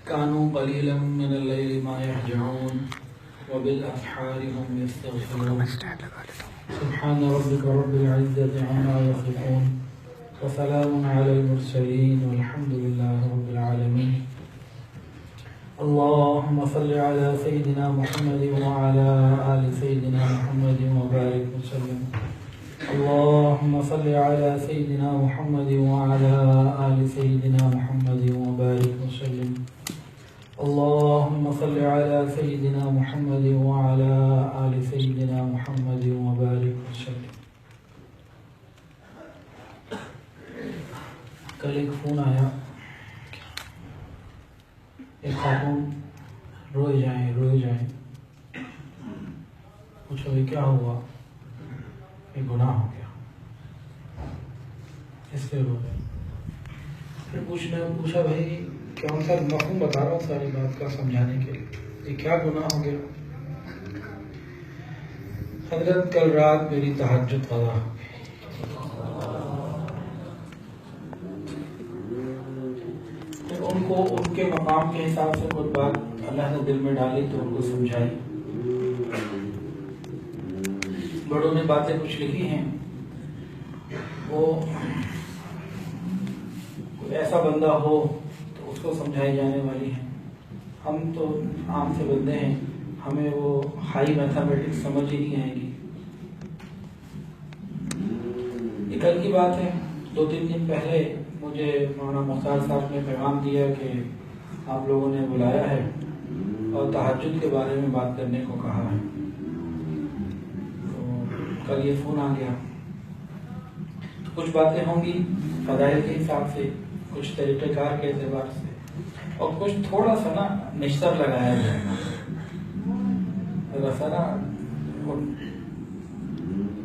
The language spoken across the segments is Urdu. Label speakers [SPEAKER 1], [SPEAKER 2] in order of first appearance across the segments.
[SPEAKER 1] كانوا قليلا من الليل ما يهجعون وبالأسحار هم يستغفرون سبحان ربك رب العزة عما يصفون وسلام على المرسلين والحمد لله رب العالمين اللهم صل على سيدنا محمد وعلى آل سيدنا محمد وبارك وسلم اللهم صل على سيدنا محمد وعلى آل سيدنا محمد وبارك وسلم اللهم صل على سيدنا محمد وعلى آل سيدنا محمد وبارك وسلم. کل ایک فون آیا، ایک خاتون روئے جائیں پوچھو بھائی کیا ہوا؟ ایک گناہ ہو گیا، اس پہ رو رہے. پھر پوچھا بھائی کون سا مفہوم بتا رہا ہوں ساری بات کا سمجھانے کے لیے، یہ کیا گناہ ہو گیا؟ حضرت کل رات میری تہجد قضا ہو گئی. ان کے مقام کے حساب سے کچھ بات اللہ نے دل میں ڈالی تو ان کو سمجھائی. بڑوں نے باتیں کچھ لکھی ہیں، وہ کوئی ایسا بندہ ہو تو اس کو سمجھائی جانے والی ہیں. ہم تو عام سے بندے ہیں، ہمیں وہ ہائی میتھمیٹکس سمجھ ہی نہیں آئے گی. یہ کل کی بات ہے. 2-3 دن پہلے مجھے مولانا مختار صاحب نے پیغام دیا کہ آپ لوگوں نے بلایا ہے اور تہجد کے بارے میں بات کرنے کو کہا ہے. تو کل یہ فون آ گیا. تو کچھ باتیں ہوں گی فضائل کے حساب سے، کچھ طریقہ کار کے اعتبار سے، اور کچھ تھوڑا سا نا نشتر لگایا جائے گا.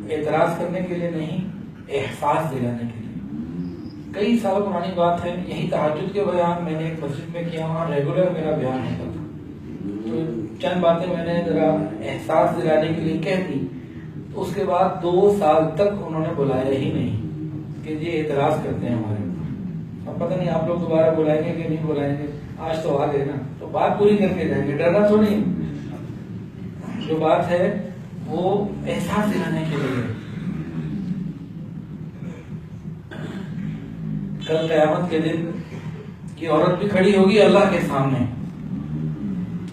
[SPEAKER 1] اعتراض کرنے کے لیے نہیں، احساس دلانے کے لیے. کئی سال پرانی بات ہے، یہی تہجد کے بیان میں نے ایک مسجد میں کیا، وہاں ریگولر میرا بیان ہوتا تھا. تو چند باتیں میں نے ذرا احساس دلانے کے لیے کہہ دی. اس کے بعد 2 سال تک انہوں نے بلایا ہی نہیں کہ یہ اعتراض کرتے ہیں ہمارے اوپر. اب پتہ نہیں آپ لوگ دوبارہ بلائیں گے کہ نہیں بلائیں گے. آج تو آ گئے نا تو بات پوری کر کے جائیں گے، ڈرنا تو نہیں. جو بات ہے وہ احساس دلانے کے لیے. کل قیامت کے دن کی عورت بھی کھڑی ہوگی اللہ کے سامنے،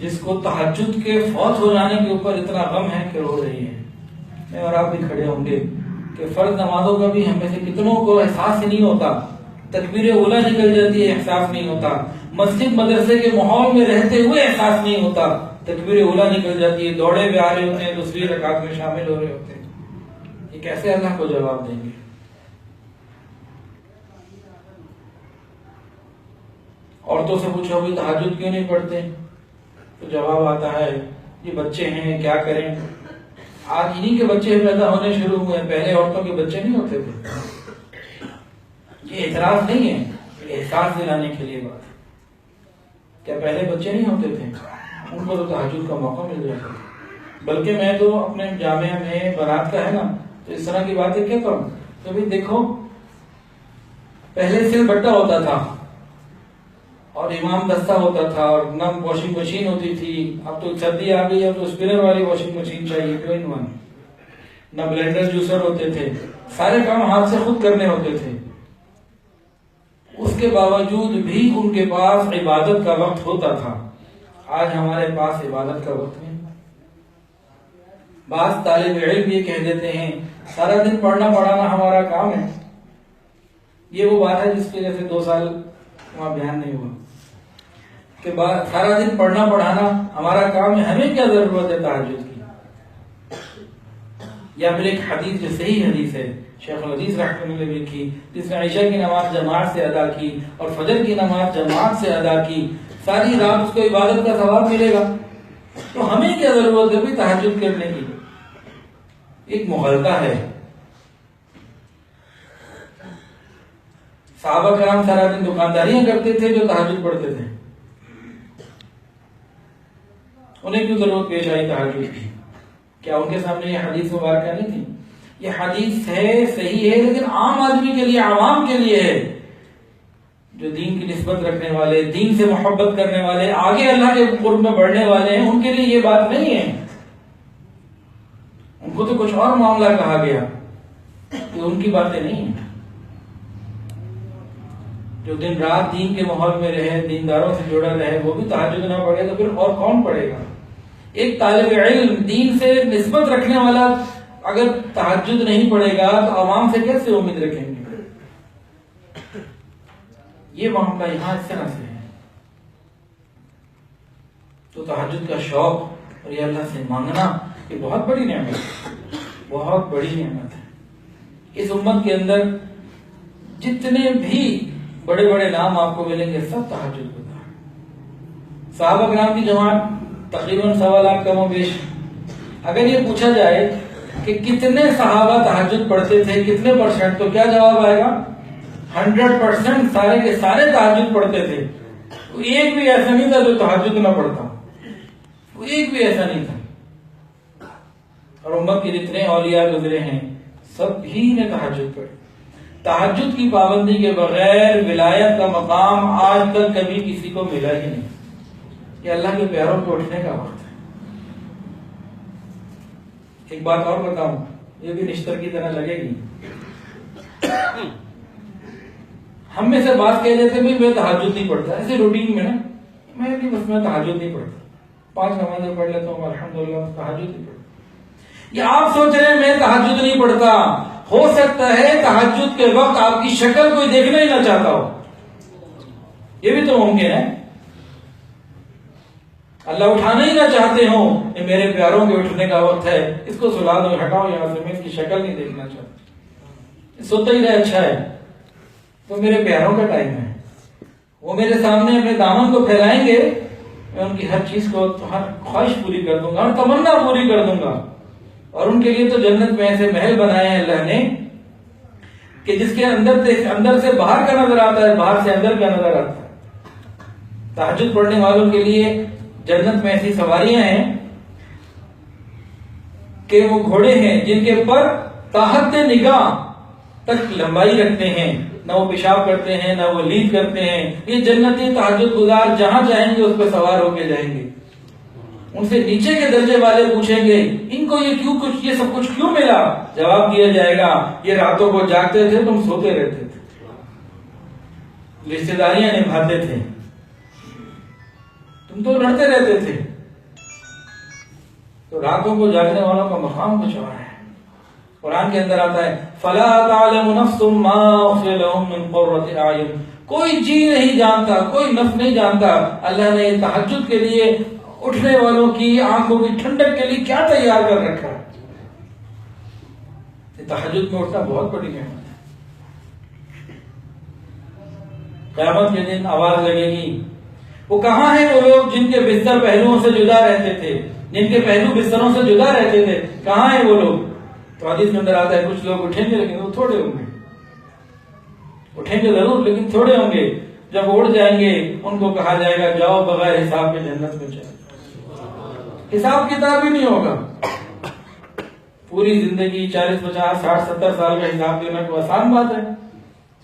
[SPEAKER 1] جس کو تہجد کے فوت ہو جانے کے اوپر اتنا غم ہے کہ رو رہی ہے. میں اور آپ بھی کھڑے ہوں گے کہ فرض نمازوں کا بھی ہم میں سے کتنوں کو احساس ہی نہیں ہوتا. تکبیر اولیٰ نکل جاتی ہے، احساس نہیں ہوتا. مسجد مدرسے کے ماحول میں رہتے ہوئے احساس نہیں ہوتا. تکبیر اولیٰ نکل جاتی ہے، دوڑے ہوئے آ رہے ہوتے ہیں، دوسری رکعت میں شامل ہو رہے ہوتے ہیں. یہ کیسے اللہ کو جواب دیں گے؟ عورتوں سے پوچھو بھی تہجد کیوں نہیں پڑھتے؟ تو جواب آتا ہے یہ بچے ہیں کیا کریں. آج انہی کے بچے پیدا ہونے شروع ہوئے ہیں، پہلے عورتوں کے بچے نہیں ہوتے تھے. یہ اعتراض نہیں ہے، احساس دلانے کے لیے بات. کیا پہلے بچے نہیں ہوتے تھے؟ ان کو تو تہجد کا موقع مل جاتا تھا. بلکہ میں تو اپنے جامعہ میں بنات کا ہے نا، تو اس طرح کی باتیں کہتا ہوں کہ بھائی دیکھو، پہلے سل بٹا ہوتا تھا اور امام دستہ ہوتا تھا اور نہ واشنگ مشین ہوتی تھی. اب تو سردی آ گئی، اب تو اسپنر والی واشنگ مشین چاہیے، 2-in-1. نہ بلینڈر جوسر ہوتے تھے، سارے کام ہاتھ سے خود کرنے ہوتے تھے. اس کے باوجود بھی ان کے پاس عبادت کا وقت ہوتا تھا. آج ہمارے پاس عبادت کا وقت نہیں. بعض طالب علم یہ کہہ دیتے ہیں سارا دن پڑھنا پڑھانا ہمارا کام ہے. یہ وہ بات ہے جس کی وجہ سے 2 سال وہاں بیان نہیں ہوا کہ سارا دن پڑھنا پڑھانا ہمارا کام ہے. ہمیں کیا ضرورت ہے تہجد کی؟ یا پھر ایک حدیث جو صحیح حدیث ہے، شیخ الحدیث رحمۃ اللہ علیہ نے لکھی، جس میں عشاء کی نماز جماعت سے ادا کی اور فجر کی نماز جماعت سے ادا کی، ساری رات اس کو عبادت کا ثواب ملے گا. تو ہمیں کیا ضرورت ہے بھی تہجد کرنے کی؟ ایک مغالطہ ہے. صحابہ کرام سارا دن دکانداریاں کرتے تھے جو تہجد پڑھتے تھے. انہیں کیوں ضرورت پیش آئی تہجد کی؟ کیا ان کے سامنے یہ حدیث مبارکہ نہیں تھی؟ یہ حدیث ہے، صحیح ہے، لیکن عام آدمی کے لیے، عوام کے لیے ہے جو دین کی نسبت رکھنے والے، دین سے محبت کرنے والے، آگے اللہ کے قرب میں بڑھنے والے ہیں، ان کے لیے یہ بات نہیں ہے. ان کو تو کچھ اور معاملہ کہا گیا، یہ ان کی باتیں نہیں ہیں. جو دن رات دین کے ماحول میں رہے، دینداروں سے جڑا رہے، وہ بھی تہجد نہ پڑھے تو پھر اور کون پڑھے گا؟ ایک طالب علم دین سے نسبت رکھنے والا اگر تہجد نہیں پڑھے گا تو عوام سے کیسے امید رکھیں گے؟ یہ معاملہ یہاں اس طرح سے ہے. تو تہجد کا شوق اور یہ اللہ سے مانگنا یہ بہت بڑی نعمت ہے، بہت بڑی نعمت ہے. اس امت کے اندر جتنے بھی بڑے بڑے نام آپ کو ملیں گے سب تہجد گزار. صحابہ کرام کی جماعت تقریباً 1.25 لاکھ کم و بیش. اگر یہ پوچھا جائے کہ کتنے صحابہ تہجد پڑھتے تھے، کتنے پرسنٹ، تو کیا جواب آئے گا؟ 100% سارے کے سارے تہجد پڑھتے تھے. ایک بھی ایسا نہیں تھا جو تہجد نہ پڑھتا، ایک بھی ایسا نہیں تھا. اور امت کے جتنے اولیاء گزرے ہیں سب ہی نے تہجد پڑھی. تہجد کی پابندی کے بغیر ولایت کا مقام آج تک کبھی کسی کو ملا ہی نہیں. یہ اللہ کے پیاروں کو اٹھنے کا وقت ہے. ایک بات اور بتاؤں، یہ بھی نشتر کی طرح لگے گی. ہم میں سے بات کہہ دیتے بھی میں تہجد نہیں پڑھتا، ایسے روٹین میں نا، میں تہجد نہیں پڑھتا، 5 نمازیں پڑھ لیتا ہوں الحمدللہ، تہجد نہیں پڑھتا. یہ آپ سوچ رہے ہیں میں تہجد نہیں پڑھتا، ہو سکتا ہے تہجد کے وقت آپ کی شکل کوئی دیکھنا ہی نہ چاہتا ہو، یہ بھی تو ممکن ہے. اللہ اٹھانا ہی نہ چاہتے ہوں کہ میرے پیاروں کے اٹھنے کا وقت ہے، اس کو سلا دو، ہٹاؤ یہاں سے، میں اس کی شکل نہیں دیکھنا چاہتا. سوتا ہی رہے اچھا ہے، تو میرے پیاروں کا ٹائم ہے، وہ میرے سامنے اپنے دامن کو پھیلائیں گے، میں ان کی ہر چیز کو، ہر خواہش پوری کر دوں گا، ہر تمنا پوری کر دوں گا. اور ان کے لیے تو جنت میں ایسے محل بنائے ہیں اللہ نے کہ جس کے اندر سے باہر کا نظر آتا ہے، باہر سے اندر کا نظر آتا ہے. تہجد پڑھنے والوں کے لیے جنت میں ایسی سواریاں ہیں کہ وہ گھوڑے ہیں جن کے پر تحت نگاہ تک لمبائی رکھتے ہیں، نہ وہ پیشاب کرتے ہیں نہ وہ لید کرتے ہیں. یہ جنتی تہجد گزار جہاں جائیں گے اس پہ سوار ہو کے جائیں گے. ان سے نیچے کے درجے والے پوچھیں گے ان کو یہ سب کچھ کیوں ملا؟ جواب دیا جائے گا یہ راتوں کو جاگتے تھے، تم سوتے رہتے تھے، رشتہ داریاں نبھاتے تھے، تم تو لڑتے رہتے تھے. تو راتوں کو جاگنے والوں کا مقام کچھ اور ہے. قرآن کے اندر آتا ہے فَلَا تَعْلَمُ نَفْسٌ مَّا أُخْفِيَ لَهُم مِّن قُرَّةِ أَعْيُنٍ. کوئی جی نہیں جانتا، کوئی نفس نہیں جانتا اللہ نے تہجد کے لیے اٹھنے والوں کی آنکھوں کی ٹھنڈک کے لیے کیا تیار کر رکھا ہے. تہجد میں اٹھنا بہت بڑی نعمت ہے. قیامت کے دن آواز لگے گی. وہ کہاں ہیں وہ لوگ جن کے بستر پہلوؤں سے جدا رہتے تھے، جن کے پہلو بستروں سے جدا رہتے تھے؟ کہاں ہیں وہ لوگ؟ تو حدیث میں اندر آتا ہے کچھ لوگ اٹھیں گے لیکن وہ تھوڑے ہوں گے. اٹھیں گے ضرور لیکن تھوڑے ہوں گے. جب اڑ جائیں گے ان کو کہا جائے گا جاؤ بغیر حساب کے جنت میں چلے. حساب کتاب ہی نہیں ہوگا. پوری زندگی 40 50 60 70 سال کا حساب دینا تو آسان بات ہے.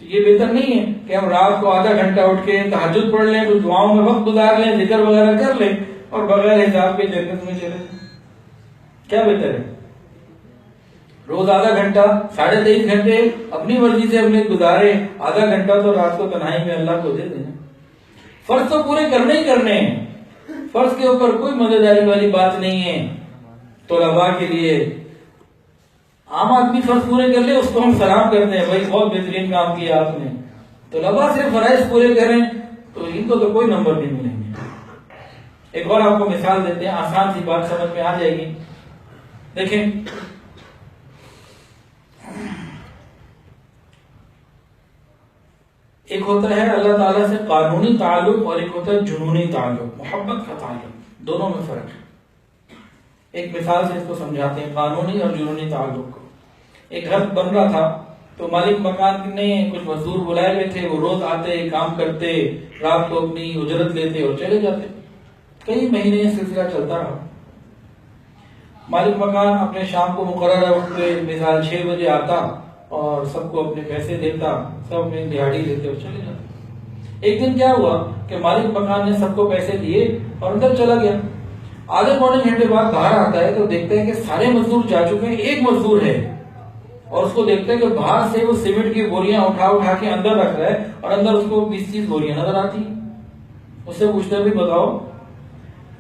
[SPEAKER 1] تو یہ بہتر نہیں ہے کہ ہم رات کو آدھا گھنٹہ اٹھ کے تہجد پڑھ لیں، کچھ دعاؤں میں وقت گزار لیں، ذکر وغیرہ کر لیں اور بغیر حساب کے جنت میں چلے. کیا بہتر ہے؟ روز آدھا گھنٹہ 23.5 گھنٹے اپنی مرضی سے اپنے گزارے، آدھا گھنٹہ تو رات کو تنہائی میں اللہ کو دے دینا. فرض تو پورے کرنے ہی کرنے ہیں، فرض کے اوپر کوئی مزیداری والی بات نہیں ہے. طلباء کے لیے عام آدمی فرض پورے کر لے اس کو ہم سلام کرتے ہیں، بھائی بہت بہترین کام کیا آپ نے. طلباء سے فرائض پورے کریں تو ان کو تو کوئی نمبر نہیں ملیں گے. ایک اور آپ کو مثال دیتے ہیں، آسان سی بات سمجھ میں آ جائے گی. دیکھیں ایک ہوتا ہے اللہ تعالیٰ سے قانونی تعلق اور ایک ہوتا ہے جنونی تعلق، محبت کا تعلق. دونوں میں فرق ہے. ایک مثال سے اس کو سمجھاتے ہیں قانونی اور جنونی تعلق کو. ایک گھر بن رہا تھا تو مالک مکان نے کچھ مزدور بلائے ہوئے تھے، وہ روز آتے کام کرتے، رات کو اپنی اجرت لیتے اور چلے جاتے. کئی مہینے یہ سلسلہ چلتا رہا. مالک مکان اپنے شام کو مقررہ وقت پہ مثال 6 بجے آتا اور سب کو اپنے پیسے دیتا، سب اپنی دہاڑی لیتے اور چلے جاتے. ایک دن کیا ہوا کہ مالک مکان نے سب کو پیسے دیے اور اندر چلا گیا. آدھے پونے گھنٹے بعد باہر آتا ہے تو دیکھتے ہیں کہ سارے مزدور جا چکے ہیں, ایک مزدور ہے, اور اس کو دیکھتے ہیں کہ باہر سے وہ سیمنٹ کی بوریاں اٹھا کے اندر رکھ رہا ہے اور اندر اس کو 20-30 بوریاں نظر آتی ہیں. اس سے پوچھتے ہیں بھی بتاؤ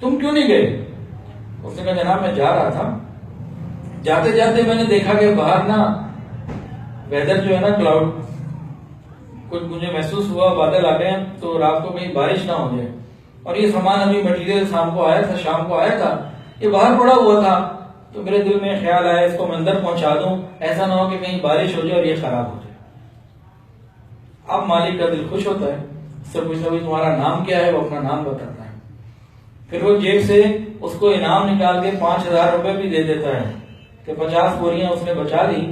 [SPEAKER 1] تم کیوں نہیں گئے؟ اس نے کہا جناب میں جا رہا تھا, جاتے جاتے میں نے دیکھا کہ باہر نا ویدر جو ہے نا کلاؤڈ, کچھ مجھے محسوس ہوا بادل آ گئے تو رات کو کہیں بارش نہ ہو جائے, اور یہ سامان ابھی مٹیریل شام کو آیا تھا یہ باہر پڑا ہوا تھا, تو میرے دل میں خیال آیا اس کو میں اندر پہنچا دوں, ایسا نہ ہو کہ کہیں بارش ہو جائے اور یہ خراب ہو جائے. اب مالک کا دل خوش ہوتا ہے, اس سے پوچھتا ہے تمہارا نام کیا ہے؟ وہ اپنا نام بتاتا ہے. پھر وہ جیب سے اس کو انعام نکال کے 5,000 روپے بھی دے دیتا ہے کہ 50 بوریاں اس نے بچا لی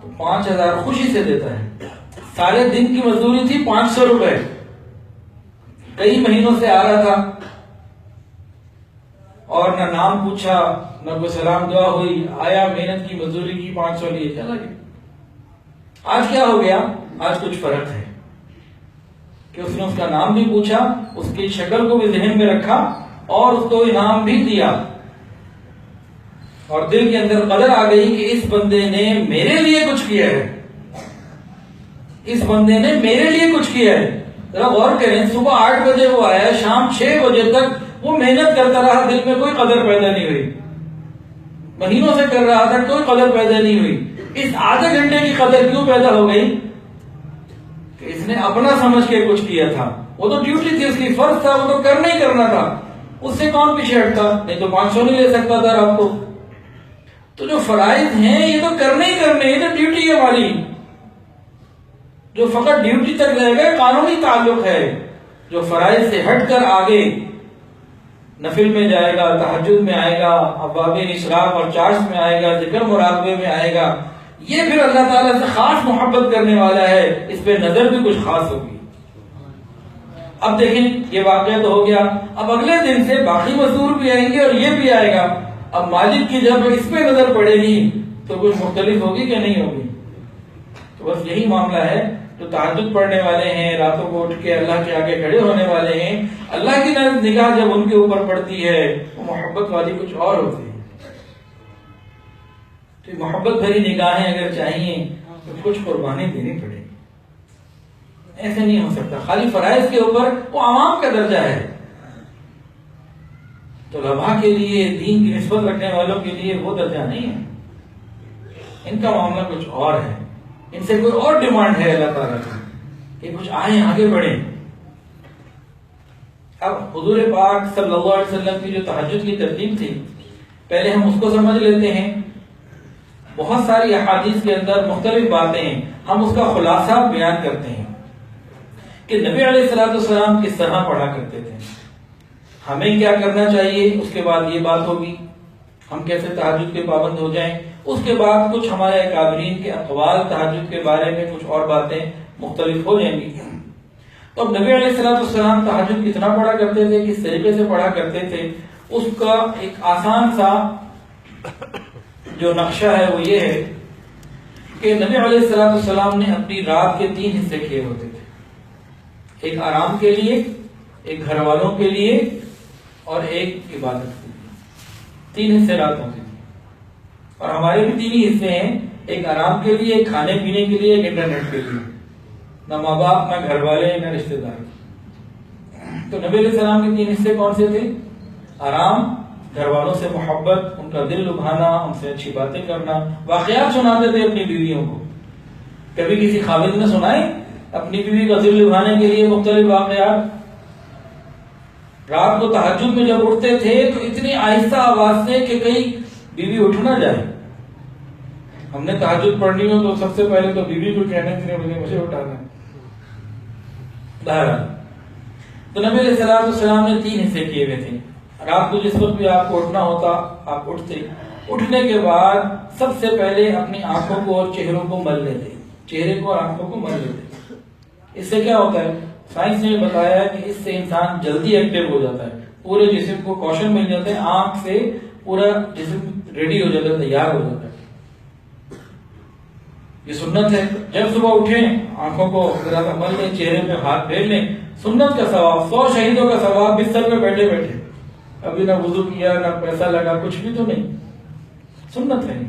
[SPEAKER 1] تو 5,000 خوشی سے دیتا ہے. سارے دن کی مزدوری تھی 500 روپے, کئی مہینوں سے آ رہا تھا اور نہ نام پوچھا نہ کوئی سلام دعا ہوئی, آیا محنت کی مزدوری کی 500 لیے چلا گیا. آج کیا ہو گیا؟ آج کچھ فرق ہے کہ اس نے اس کا نام بھی پوچھا, اس کی شکل کو بھی ذہن میں رکھا اور اس کو انعام بھی دیا, اور دل کے اندر قدر آ گئی کہ اس بندے نے میرے لیے کچھ کیا ہے, اس بندے نے میرے لیے کچھ کیا ہے. ذرا غور کریں, صبح 8 بجے وہ آیا, شام 6 بجے تک وہ محنت کرتا رہا, دل میں کوئی قدر پیدا نہیں ہوئی, مہینوں سے کر رہا تھا کوئی قدر پیدا نہیں ہوئی. اس آدھے گھنٹے کی قدر کیوں پیدا ہو گئی؟ کہ اس نے اپنا سمجھ کے کچھ کیا تھا. وہ تو ڈیوٹی تھی, اس کی فرض تھا, وہ تو کرنا ہی کرنا تھا, اس سے کون پیچھے ہٹتا؟ نہیں تو 500 نہیں لے سکتا تھا رات کو. تو جو فرائض ہیں یہ تو کرنے ہی کرنے, یہ تو ڈیوٹی ہے ہماری, جو فقط ڈیوٹی تک رہے گا قانونی تعلق ہے. جو فرائض سے ہٹ کر آگے نفل میں جائے گا, تہجد میں آئے گا, ابواب اشراق اور چاشت میں آئے گا, ذکر مراقبے میں آئے گا, یہ پھر اللہ تعالیٰ سے خاص محبت کرنے والا ہے, اس پہ نظر بھی کچھ خاص ہوگی. اب دیکھیں یہ واقعہ تو ہو گیا, اب اگلے دن سے باقی مزدور بھی آئیں گے اور یہ بھی آئے گا. اب مالک کی جب اس پہ نظر پڑے گی تو کچھ مختلف ہوگی کہ نہیں ہوگی؟ تو بس یہی معاملہ ہے. جو تہجد پڑھنے والے ہیں, راتوں کو اٹھ کے اللہ کے آگے کھڑے ہونے والے ہیں, اللہ کی نگاہ جب ان کے اوپر پڑتی ہے وہ محبت والی کچھ اور ہوتی ہے. تو محبت بھری نگاہیں اگر چاہیے تو کچھ قربانی دینی پڑے گی, ایسے نہیں ہو سکتا. خالی فرائض کے اوپر وہ عوام کا درجہ ہے, تو طلباء کے لیے, دین کی نسبت رکھنے والوں کے لیے وہ درجہ نہیں ہے. ان کا معاملہ کچھ اور ہے, ان سے کوئی اور ڈیمانڈ ہے اللہ تعالیٰ کی کہ کچھ آئیں, آگے بڑھیں. اب حضور پاک صلی اللہ علیہ وسلم کی جو تہجد کی ترتیب تھی, پہلے ہم اس کو سمجھ لیتے ہیں. بہت ساری احادیث کے اندر مختلف باتیں ہیں, ہم اس کا خلاصہ بیان کرتے ہیں کہ نبی علیہ السلام کس طرح پڑھا کرتے تھے, ہمیں کیا کرنا چاہیے. اس کے بعد یہ بات ہوگی ہم کیسے تہجد کے پابند ہو جائیں. اس کے بعد کچھ ہمارے اکابرین کے اقوال تہجد کے بارے میں کچھ اور باتیں مختلف ہو جائیں گی. تو اب نبی علیہ السلام تہجد کتنا پڑھا کرتے تھے, کس طریقے سے پڑھا کرتے تھے, اس کا ایک آسان سا جو نقشہ ہے وہ یہ ہے کہ نبی علیہ السلام نے اپنی رات کے 3 حصے کیے ہوتے تھے. ایک آرام کے لیے, ایک گھر والوں کے لیے اور ایک عبادت کے لیے. 3 حصے رات ہوتی تھی, اور ہمارے بھی 3 ہی حصے ہیں, ایک آرام کے لیے, ایک کھانے پینے کے لیے, ایک انٹرنیٹ کے لیے. نہ ماں باپ, نہ گھر والے, نہ رشتے دار. تو نبی علیہ السلام کے 3 حصے کون سے تھے؟ آرام, گھر والوں سے محبت, ان کا دل لبھانا, ان سے اچھی باتیں کرنا. واقعات سناتے تھے اپنی بیویوں کو. کبھی کسی خاوند نے سنائے اپنی بیوی کا دل لبھانے کے لیے مختلف واقعات؟ رات کو تہجد میں جب اٹھتے تھے تو اتنی آہستہ آواز سے کہ کہیں بیوی اٹھ نہ جائے. ہم نے تہجد پڑھنی ہو تو سب سے پہلے تو بیوی کو کہنے کے لیے مجھے اٹھانا ہے. تو نبی علیہ السلام نے 3 حصے کیے ہوئے تھے. رات کو جس وقت بھی آپ کو اٹھنا ہوتا آپ اٹھتے, اٹھنے کے بعد سب سے پہلے اپنی آنکھوں کو اور چہروں کو مل لیتے, چہرے کو اور آنکھوں کو مل لیتے. اس سے کیا ہوتا ہے, سائنس نے بتایا کہ اس سے انسان جلدی ایکٹیو ہو جاتا ہے, پورے جسم کو کوشن مل جاتا ہے, آنکھ سے پورا جسم ریڈی ہو جاتا ہے, تیار ہو جاتا ہے. یہ سنت ہے. جب صبح اٹھیں آنکھوں کو ذرا سا مل لیں, چہرے پہ ہاتھ پھیر لیں, سنت کا ثواب, 100 شہیدوں کا ثواب بستر پہ بیٹھے بیٹھے, ابھی نہ وضو کیا نہ پیسہ لگا, کچھ بھی تو نہیں, سنت ہے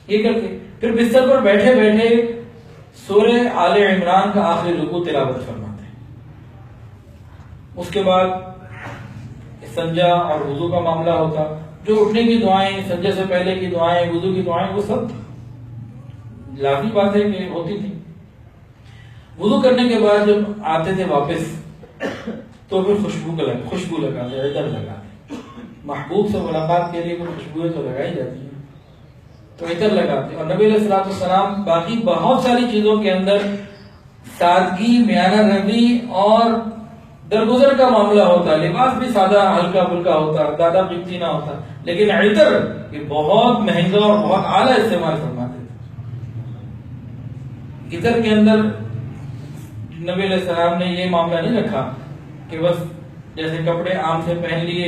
[SPEAKER 1] یہ کر کے. پھر بستر پر بیٹھے بیٹھے سورہ آل عمران کا آخری رکوع تلاوت فرماتے ہیں. اس کے بعد سنجا اور وضو کا معاملہ ہوتا, جو اٹھنے کی دعائیں, سنجے سے پہلے کی دعائیں, وضو کی دعائیں, وہ سب لازمی بات ہے کہ ہوتی تھی. وضو کرنے کے بعد جب آتے تھے واپس تو پھر خوشبو لگاتے, عطر لگاتے. محبوب سے ملاقات کے لیے کوئی خوشبوئیں تو لگائی جاتی ہیں, تو عطر لگاتے. اور نبی علیہ السلام باقی بہت ساری چیزوں کے اندر سادگی, میانہ روی اور درگزر کا معاملہ ہوتا. لباس بھی سادہ ہلکا پھلکا ہوتا, زیادہ قیمتی نہ ہوتا, لیکن عطر یہ بہت مہنگا اور بہت اعلیٰ استعمال فرماتے تھے. عطر کے اندر نبی علیہ السلام نے یہ معاملہ نہیں رکھا کہ بس جیسے کپڑے عام سے پہن لیے,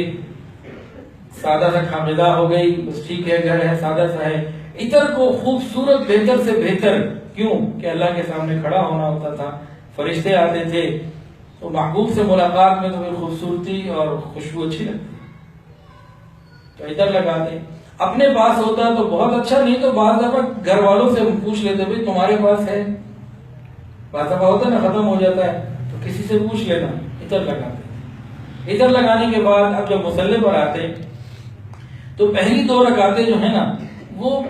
[SPEAKER 1] سادہ سا خامدہ ہو گئی, بس ٹھیک ہے, گھر ہے, سادہ سا ہے. عطر کو خوبصورت, بہتر سے بہتر, کیوں کہ اللہ کے سامنے کھڑا ہونا ہوتا تھا, فرشتے آتے تھے, تو محبوب سے ملاقات میں تو خوبصورتی اور خوشبو اچھی لگتی, تو عطر لگاتے. اپنے پاس ہوتا تو بہت اچھا, نہیں تو بعض دفعہ گھر والوں سے پوچھ لیتے, بھائی تمہارے پاس ہے, بعض دفعہ ہوتا ہے نا ختم ہو جاتا ہے, تو کسی سے پوچھ لینا, عطر لگاتے. عطر لگانے کے بعد اب جب مصلی پر آتے تو پہلی 2 رکعتیں جو ہیں نا وہ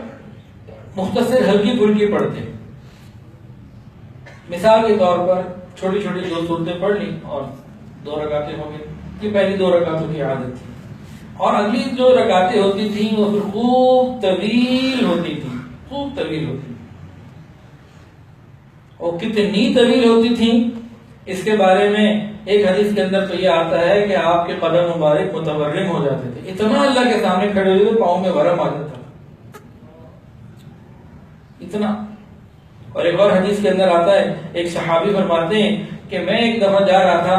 [SPEAKER 1] مختصر ہلکی پھلکی پڑھتے. مثال کے طور پر چھوٹی چھوٹی 2 سورتیں پڑھ لی اور 2 رکعتیں ہو گئی. یہ پہلی 2 رکعتوں کی عادت تھی. اور اگلی جو رکعتیں ہوتی تھیں وہ پھر خوب طویل ہوتی تھیں, خوب طویل ہوتی. اور کتنی طویل ہوتی تھیں اس کے بارے میں ایک حدیث کے اندر تو یہ آتا ہے کہ آپ کے قدم مبارک متورم ہو جاتے تھے, اتنا اللہ کے سامنے کھڑے ہوئے تھے, پاؤں میں ورم آ جاتا اتنا. اور ایک اور حدیث کے اندر آتا ہے, ایک صحابی فرماتے ہیں کہ میں ایک دفعہ جا رہا تھا,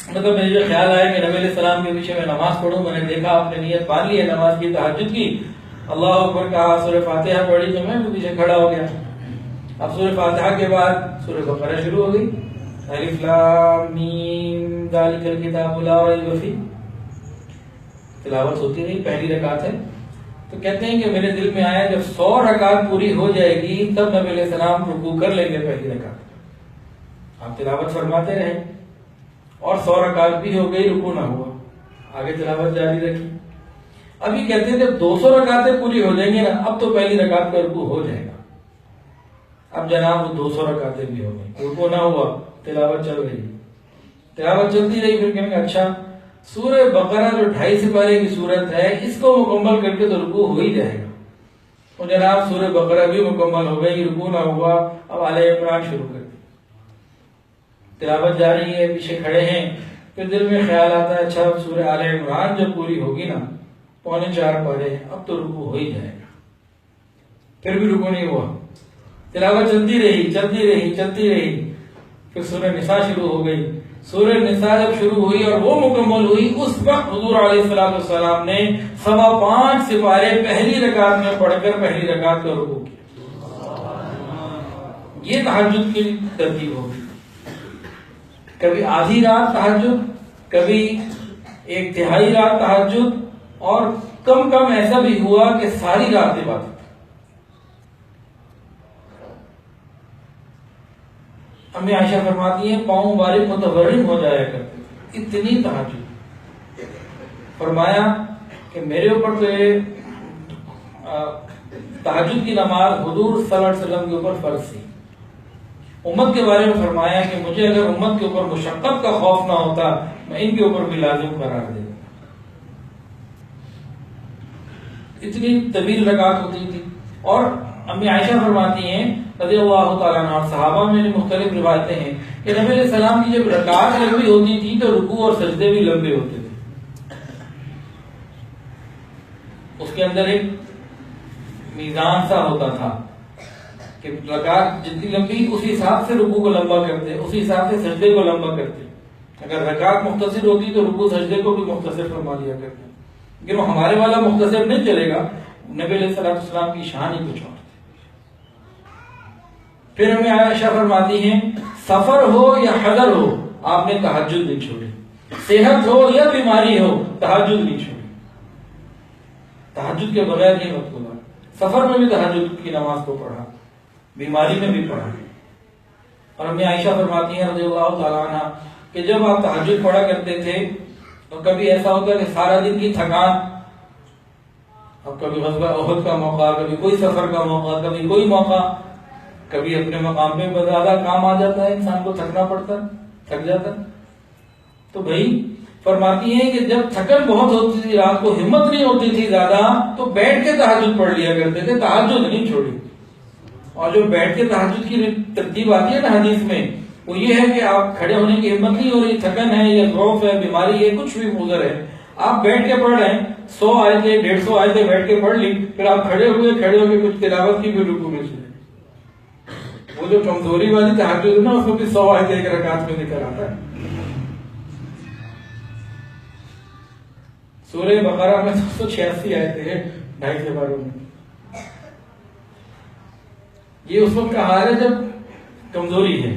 [SPEAKER 1] مطلب مجھے جو خیال آیا کہ نبی علیہ السلام کے پیچھے میں نماز پڑھوں, میں نے دیکھا آپ نے نیت باندھ لی ہے نماز کی, تہجد کی, اللہ اکبر کہا, سورہ فاتحہ پڑھی, تو میں بھی پیچھے کھڑا ہو گیا. اب سورہ فاتحہ کے بعد سورہ بقرہ شروع ہو گئی, الف لام میم ذالک الکتاب لا ریب فیہ, تلاوت ہوتی رہی, پہلی رکعت ہے. تو کہتے ہیں کہ میرے دل میں آیا جب 100 رکعت پوری ہو جائے گی تب نبی علیہ السلام رکوع کر لیں گے پہلی رکعت. آپ تلاوت فرماتے رہے اور 100 رکعت بھی ہو گئی, رکوع نہ ہوا, آگے تلاوت جاری رکھی. ابھی کہتے ہیں جب 200 رکعتیں پوری ہو جائیں گی نا, اب تو پہلی رکعت کا رکوع ہو جائے گا. اب جناب وہ 200 رکعتیں بھی ہو گئی, رکوع نہ ہوا, تلاوت چل رہی, تلاوت چلتی رہی. پھر کہیں گے اچھا سورہ بقرہ جو 2.5 سپارے کی سورت ہے اس کو مکمل کر کے تو رکوع ہو ہی جائے گا. اور جناب سورہ بقرہ بھی مکمل ہو گئی, رکوع نہ ہوا, اب آل عمران شروع کر دی, تلاوت جاری ہے, پیچھے کھڑے ہیں. پھر دل میں خیال آتا ہے اچھا سورہ آل عمران جب پوری ہوگی نا, 3.25 پارے, اب تو رکوع ہو ہی جائے گا. پھر بھی رکوع نہیں ہوا, تلاوت چلتی رہی چلتی رہی چلتی رہی. پھر سورہ نساء شروع ہو گئی. سورہ نساء جب شروع ہوئی اور وہ مکمل ہوئی, اس وقت حضور علیہ السلام نے 5.25 سپارے پہلی رکعت میں پڑھ کر پہلی رکعت کا رکوع کیا. یہ تہجد کی ترتیب ہوگی. کبھی آدھی رات تہجد, کبھی 1/3 رات تہجد, اور کم کم ایسا بھی ہوا کہ ساری رات عبادت. امی عائشہ فرماتی ہیں پاؤں مبارک متورم ہو جایا کرتے تھے, اتنی تہجد. فرمایا کہ میرے اوپر تو یہ تہجد کی نماز حضور صلی اللہ علیہ وسلم کے اوپر فرض تھی. امت کے بارے میں فرمایا کہ مجھے اگر امت کے اوپر مشقت کا خوف نہ ہوتا میں ان کے اوپر بھی لازم قرار دے. اتنی طویل رکعت ہوتی تھی. اور امی عائشہ فرماتی ہیں رضی اللہ تعالیٰ عنہ, اور صحابہ میں مختلف روایتیں ہیں کہ نبی علیہ السلام کی جب رکعت لمبی ہوتی تھی تو رکوع اور سجدے بھی لمبے ہوتے تھے. اس کے اندر ایک میزان سا ہوتا تھا کہ رکعت جتنی لمبی اسی حساب سے رکوع کو لمبا کرتے, اسی حساب سے سجدے کو لمبا کرتے. اگر رکعت مختصر ہوتی تو رکوع سجدے کو بھی مختصر فرما لیا کرتے. لیکن وہ ہمارے والا مختصر نہیں چلے گا, نبی علیہ السلام کی شان ہی کچھ اور. پھر ہمیں عائشہ فرماتی ہیں سفر ہو یا حضر ہو آپ نے تہجد نہیں چھوڑی، صحت ہو یا بیماری ہو تہجد نہیں چھوڑی، تہجد کے بغیر نہیں وقت گزارا، سفر میں بھی تہجد کی نماز کو پڑھا، بیماری میں بھی پڑھا۔ اور ہمیں عائشہ فرماتی ہیں رضی اللہ تعالیٰ عنہ کہ جب آپ تہجد پڑھا کرتے تھے تو کبھی ایسا ہوتا کہ سارا دن کی تھکان، اب کبھی غزوہ احد کا موقع، کبھی کوئی سفر کا موقع، کبھی کوئی موقع، کبھی اپنے مقام پہ زیادہ کام آ جاتا ہے، انسان کو تھکنا پڑتا، تھک جاتا، تو بھائی فرماتی ہیں کہ جب تھکن بہت ہوتی تھی، رات کو ہمت نہیں ہوتی تھی زیادہ، تو بیٹھ کے تہجد پڑھ لیا کرتے تھے، تہجد نہیں چھوڑی۔ اور جو بیٹھ کے تہجد کی ترتیب آتی ہے نا حدیث میں، وہ یہ ہے کہ آپ کھڑے ہونے کی ہمت نہیں ہو رہی، تھکن ہے یا ضعف ہے، بیماری ہے، کچھ بھی عذر ہے، آپ بیٹھ کے پڑھ رہے ہیں، 100 آیتیں 150 آیتیں بیٹھ کے پڑھ لی، پھر آپ کھڑے ہو کے کچھ تلاوت کی، پھر رکوع میں چلے۔ وہ جو کمزوری والی تہجد ہے نا، اس میں بھی 100 آیتیں ایک رکعت میں ذکر آتا ہے۔ سورہ بقرہ میں 286 آیتیں ہیں 2.5 سے باروں میں۔ یہ اس وقت کا حال ہے جب کمزوری ہے،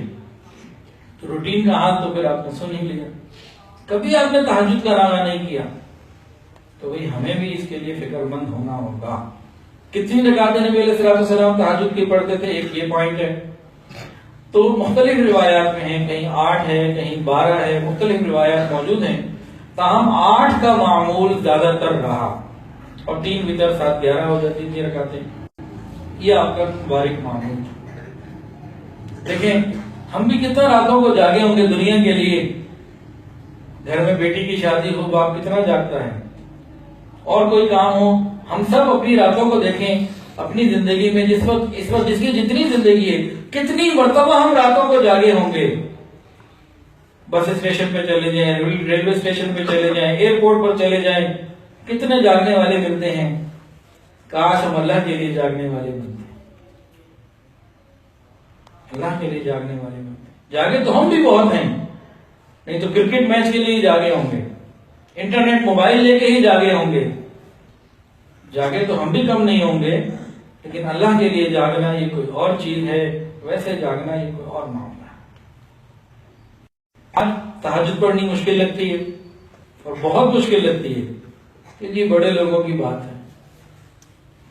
[SPEAKER 1] تو روٹین کا حال تو پھر آپ نے سن ہی لیا، کبھی آپ نے تہجد کا نعرہ نہیں کیا، تو بھئی ہمیں بھی اس کے لیے فکر مند ہونا ہوگا۔ کتنی رکعتیں نبی علیہ السلام تہجد کی پڑھتے تھے، ایک یہ پوائنٹ ہے۔ تو مختلف روایات میں ہیں، کہیں 8 ہے، کہیں 12 ہے، مختلف روایات موجود ہیں، تاہم 8 کا معمول زیادہ تر رہا، اور 3 وتر 7 11 ہو جاتی تھی رکعتیں، یہ آپ کا مبارک معمول۔ دیکھیں ہم بھی کتنا راتوں کو جاگے ہوں گے دنیا کے لیے، گھر میں بیٹی کی شادی ہو، باپ کتنا جاگتا ہے، اور کوئی کام ہو، ہم سب اپنی راتوں کو دیکھیں، اپنی زندگی میں اس وقت جس کی جتنی زندگی ہے، کتنی مرتبہ ہم راتوں کو جاگے ہوں گے۔ بس اسٹیشن پہ چلے جائیں، ریلوے اسٹیشن پہ چلے جائیں، ایئرپورٹ پر چلے جائیں، کتنے جاگنے والے ملتے ہیں۔ کاش ہم اللہ کے لیے جاگنے والے بنتے، اللہ کے لیے جاگنے والے بنتے۔ جاگے تو ہم بھی بہت ہیں، نہیں تو کرکٹ میچ کے لیے جاگے ہوں گے، انٹرنیٹ موبائل لے کے ہی جاگے ہوں گے، جاگے تو ہم بھی کم نہیں ہوں گے، لیکن اللہ کے لیے جاگنا یہ کوئی اور چیز ہے، ویسے جاگنا یہ کوئی اور معاملہ ہے۔ آج تہجد پڑھنی مشکل لگتی ہے، اور بہت مشکل لگتی ہے کہ یہ بڑے لوگوں کی بات ہے۔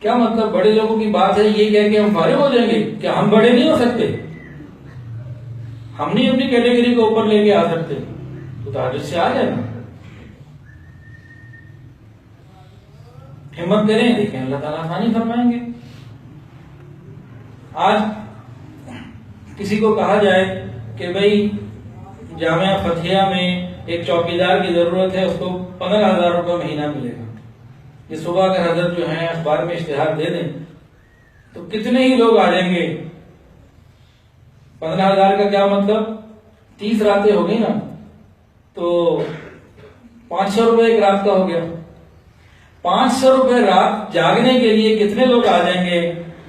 [SPEAKER 1] کیا مطلب بڑے لوگوں کی بات ہے؟ یہ کہہ کہ ہم فارغ ہو جائیں گے؟ کیا ہم بڑے نہیں ہو سکتے؟ ہم نہیں اپنی کیٹیگری کو اوپر لے کے آ سکتے؟ تو تہجد سے آ جائے نا، ہمت کریں، دیکھیں اللہ تعالیٰ آسانی فرمائیں گے۔ آج کسی کو کہا جائے کہ بھئی جامعہ فتحیہ میں ایک چوکیدار کی ضرورت ہے، اس کو 15,000 روپے مہینہ ملے گا، یہ صبح کے حضرت جو ہیں اخبار میں اشتہار دے دیں تو کتنے ہی لوگ آ جائیں گے۔ 15,000 کا کیا مطلب؟ 30 راتیں ہو گئی نا، تو 500 روپے ایک رات کا ہو گیا۔ 500 روپے رات جاگنے کے لیے کتنے لوگ آ جائیں گے؟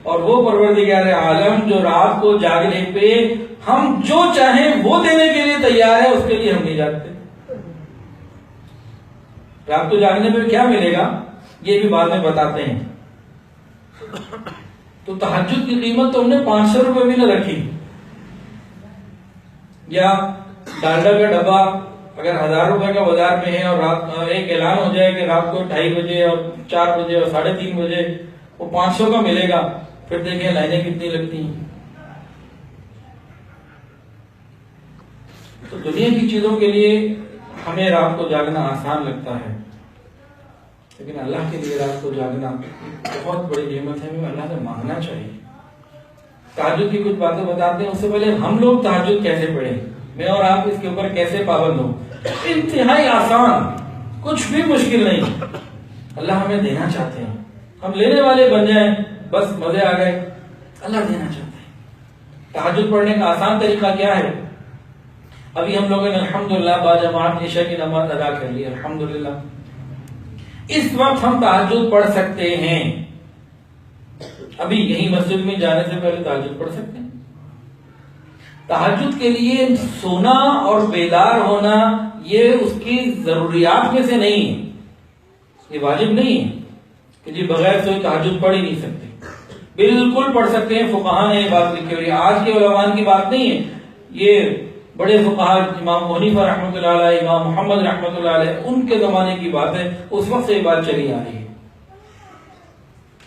[SPEAKER 1] اور وہ پروردگار عالم جو رات کو جاگنے پہ ہم جو چاہیں وہ دینے کے لیے تیار ہے، اس کے لیے ہم نہیں جاگتے۔ رات کو جاگنے پہ کیا ملے گا یہ بھی بعد میں بتاتے ہیں۔ تو تہجد کی قیمت تو ہم نے 500 روپے بھی نہ رکھی، یا ڈالڈا کا ڈبہ اگر 1000 روپے کا بازار میں ہے، اور رات ایک اعلان ہو جائے کہ رات کو 2:30 بجے اور 4 بجے اور 3:30 بجے وہ 500 کا ملے گا، پھر دیکھیں لائنیں کتنی لگتی ہیں۔ تو دنیا کی چیزوں کے لیے ہمیں رات کو جاگنا آسان لگتا ہے، لیکن اللہ کے لیے رات کو جاگنا بہت بڑی نعمت ہے، ہمیں اللہ سے مانگنا چاہیے۔ تہجد کی کچھ باتیں بتاتے ہیں، اس سے پہلے ہم لوگ تہجد کیسے پڑھیں، میں اور آپ اس کے اوپر کیسے پابند ہوں۔ انتہائی آسان، کچھ بھی مشکل نہیں، اللہ ہمیں دینا چاہتے ہیں، ہم لینے والے بن جائیں، بس مزے آ گئے، اللہ دینا چاہتے ہیں۔ تہجد پڑھنے کا آسان طریقہ کیا ہے؟ ابھی ہم لوگوں نے الحمدللہ باجماعت عشاء کی نماز ادا کر لی، الحمدللہ۔ اس وقت ہم تہجد پڑھ سکتے ہیں، ابھی یہی مسجد میں جانے سے پہلے تہجد پڑھ سکتے ہیں۔ تہجد کے لیے سونا اور بیدار ہونا یہ اس کی ضروریات میں سے نہیں ہے، یہ واجب نہیں ہے کہ جی بغیر سوئے تہجد پڑھ ہی نہیں سکتے۔ بالکل پڑھ سکتے ہیں، فقہاء نے یہ بات لکھی ہوئی ہے، آج کے علماء کی بات نہیں ہے، یہ بڑے فقہاء امام ابو حنیفہ رحمۃ اللہ علیہ، امام محمد رحمۃ اللہ علیہ، ان کے زمانے کی بات ہے، اس وقت سے یہ بات چلی آ رہی ہے۔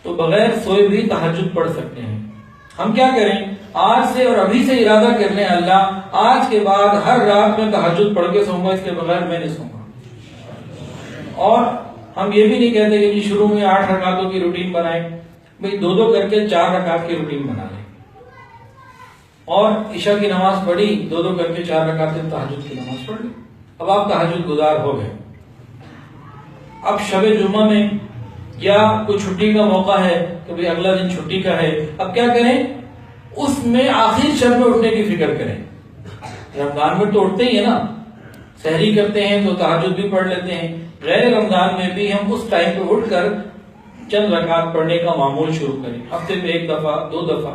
[SPEAKER 1] تو بغیر سوئے بھی تہجد پڑھ سکتے ہیں۔ ہم کیا کریں، آج سے اور ابھی سے ارادہ کر لیں، اللہ آج کے بعد ہر رات میں تہجد پڑھ کے سوؤں گا، اس کے بغیر میں نہیں سوؤں گا۔ اور ہم یہ بھی نہیں کہتے کہ جی شروع میں 8 رکعتوں کی روٹین بنائیں، بھئی 2 کر کے 4 رکعت کی روٹین بنا لیں، اور عشاء کی نماز پڑھی 2 کر کے 4 رکعت تہجد کی نماز پڑھ لیں۔ اب آپ تہجد گزار ہو گئے، اب شب جمعہ میں یا کوئی چھٹی کا موقع ہے کہ بھئی اگلا دن چھٹی کا ہے، اب کیا کریں، اس میں آخر شب میں اٹھنے کی فکر کریں۔ رمضان میں تو اٹھتے ہی ہیں نا، سحری کرتے ہیں تو تہجد بھی پڑھ لیتے ہیں، غیر رمضان میں بھی ہم اس ٹائم پہ اٹھ کر چند رکعت پڑھنے کا معمول شروع کریں، ہفتے میں 1 دفعہ 2 دفعہ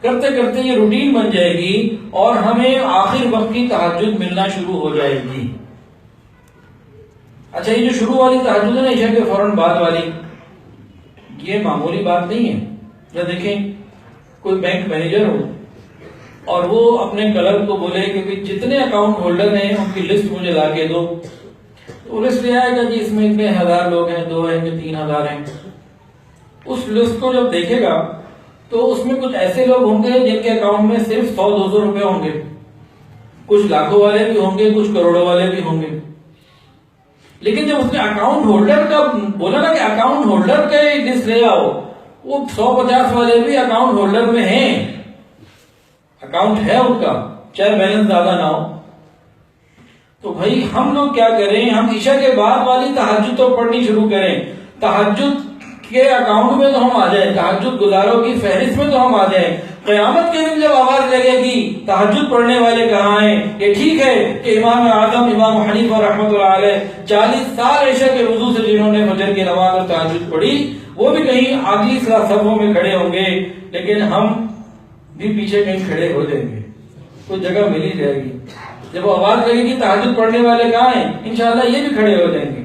[SPEAKER 1] کرتے کرتے یہ روٹین بن جائے گی، اور ہمیں آخر وقت کی تہجد ملنا شروع ہو جائے گی۔ اچھا، یہ جو شروع والی تہجد ہے نا عشاء کے فوراً بعد والی، یہ معمولی بات نہیں ہے۔ یا دیکھیں کوئی بینک مینیجر ہو اور وہ اپنے کلرک کو بولے کہ جتنے اکاؤنٹ ہولڈر ہیں ان کی لسٹ مجھے لا کے دو، تو لسٹ لے آئے گا جی اس میں اتنے 1000 لوگ ہیں، 2 ہیں کہ 3000 ہیں۔ اس لسٹ کو جب دیکھے گا تو اس میں کچھ ایسے لوگ ہوں گے جن کے اکاؤنٹ میں صرف 100-200 روپے ہوں گے، کچھ لاکھوں والے بھی ہوں گے، کچھ کروڑوں والے بھی ہوں گے۔ لیکن جب اس نے اکاؤنٹ ہولڈر کا بولا نا کہ اکاؤنٹ ہولڈر کے لسٹ لے آؤ، وہ 150 والے بھی اکاؤنٹ ہولڈر میں ہیں، اکاؤنٹ ہے ان کا، چاہے بیلنس زیادہ نہ ہو۔ تو بھائی ہم لوگ کیا کریں، ہم عشاء کے بعد والی تہجد تو پڑھنی شروع کریں، تہجد کے اکاؤنٹ میں تو ہم آ جائیں، تہجد گزاروں کی فہرست میں تو ہم آ جائیں۔ قیامت کے دن جب آواز لگے گی تہجد پڑھنے والے کہاں ہیں، یہ ٹھیک ہے کہ امام اعظم امام حنیفہ رحمۃ اللہ علیہ 40 سال عشاء کے وضو سے جنہوں نے فجر کی نماز اور تہجد پڑھی، وہ بھی کہیں آگلی صفوں میں کھڑے ہوں گے، لیکن ہم بھی پیچھے کہیں کھڑے ہو جائیں گے، کوئی جگہ مل ہی جائے گی۔ جب وہ آواز لگے گی تہجد پڑھنے والے کہاں ہیں، انشاءاللہ یہ بھی کھڑے ہو جائیں گے۔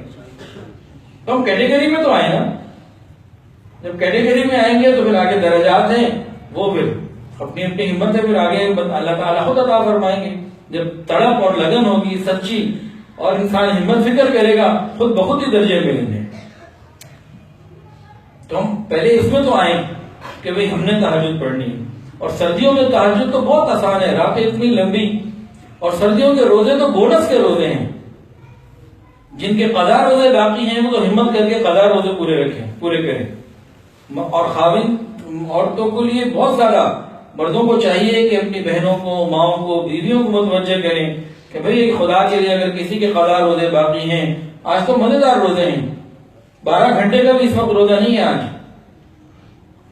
[SPEAKER 1] تو ہم کیٹیگری میں تو آئے نا، جب کیٹیگری میں آئیں گے تو پھر آگے درجات ہیں، وہ پھر اپنی اپنی ہمت ہے، پھر آگے اللہ تعالیٰ خود عطا فرمائیں گے۔ جب تڑپ اور لگن ہوگی سچی اور انسان ہمت فکر کرے گا، خود بخود ہی درجے ملیں گے۔ تو ہم پہلے اس میں تو آئیں کہ بھئی ہم نے تہجد پڑھنی ہے، اور سردیوں میں تہجد تو بہت آسان ہے، راتیں اتنی لمبی، اور سردیوں کے روزے تو بونس کے روزے ہیں۔ جن کے قضا روزے باقی ہیں وہ تو ہمت کر کے قضا روزے پورے کریں۔ اور خاوند عورتوں کے لیے بہت زیادہ، مردوں کو چاہیے کہ اپنی بہنوں کو، ماؤں کو، بیویوں کو متوجہ کریں کہ بھئی خدا کے لیے اگر کسی کے قضا روزے باقی ہیں، آج تو مزیدار روزے ہیں، 12 گھنٹے کا بھی اس وقت روزہ نہیں ہے آج،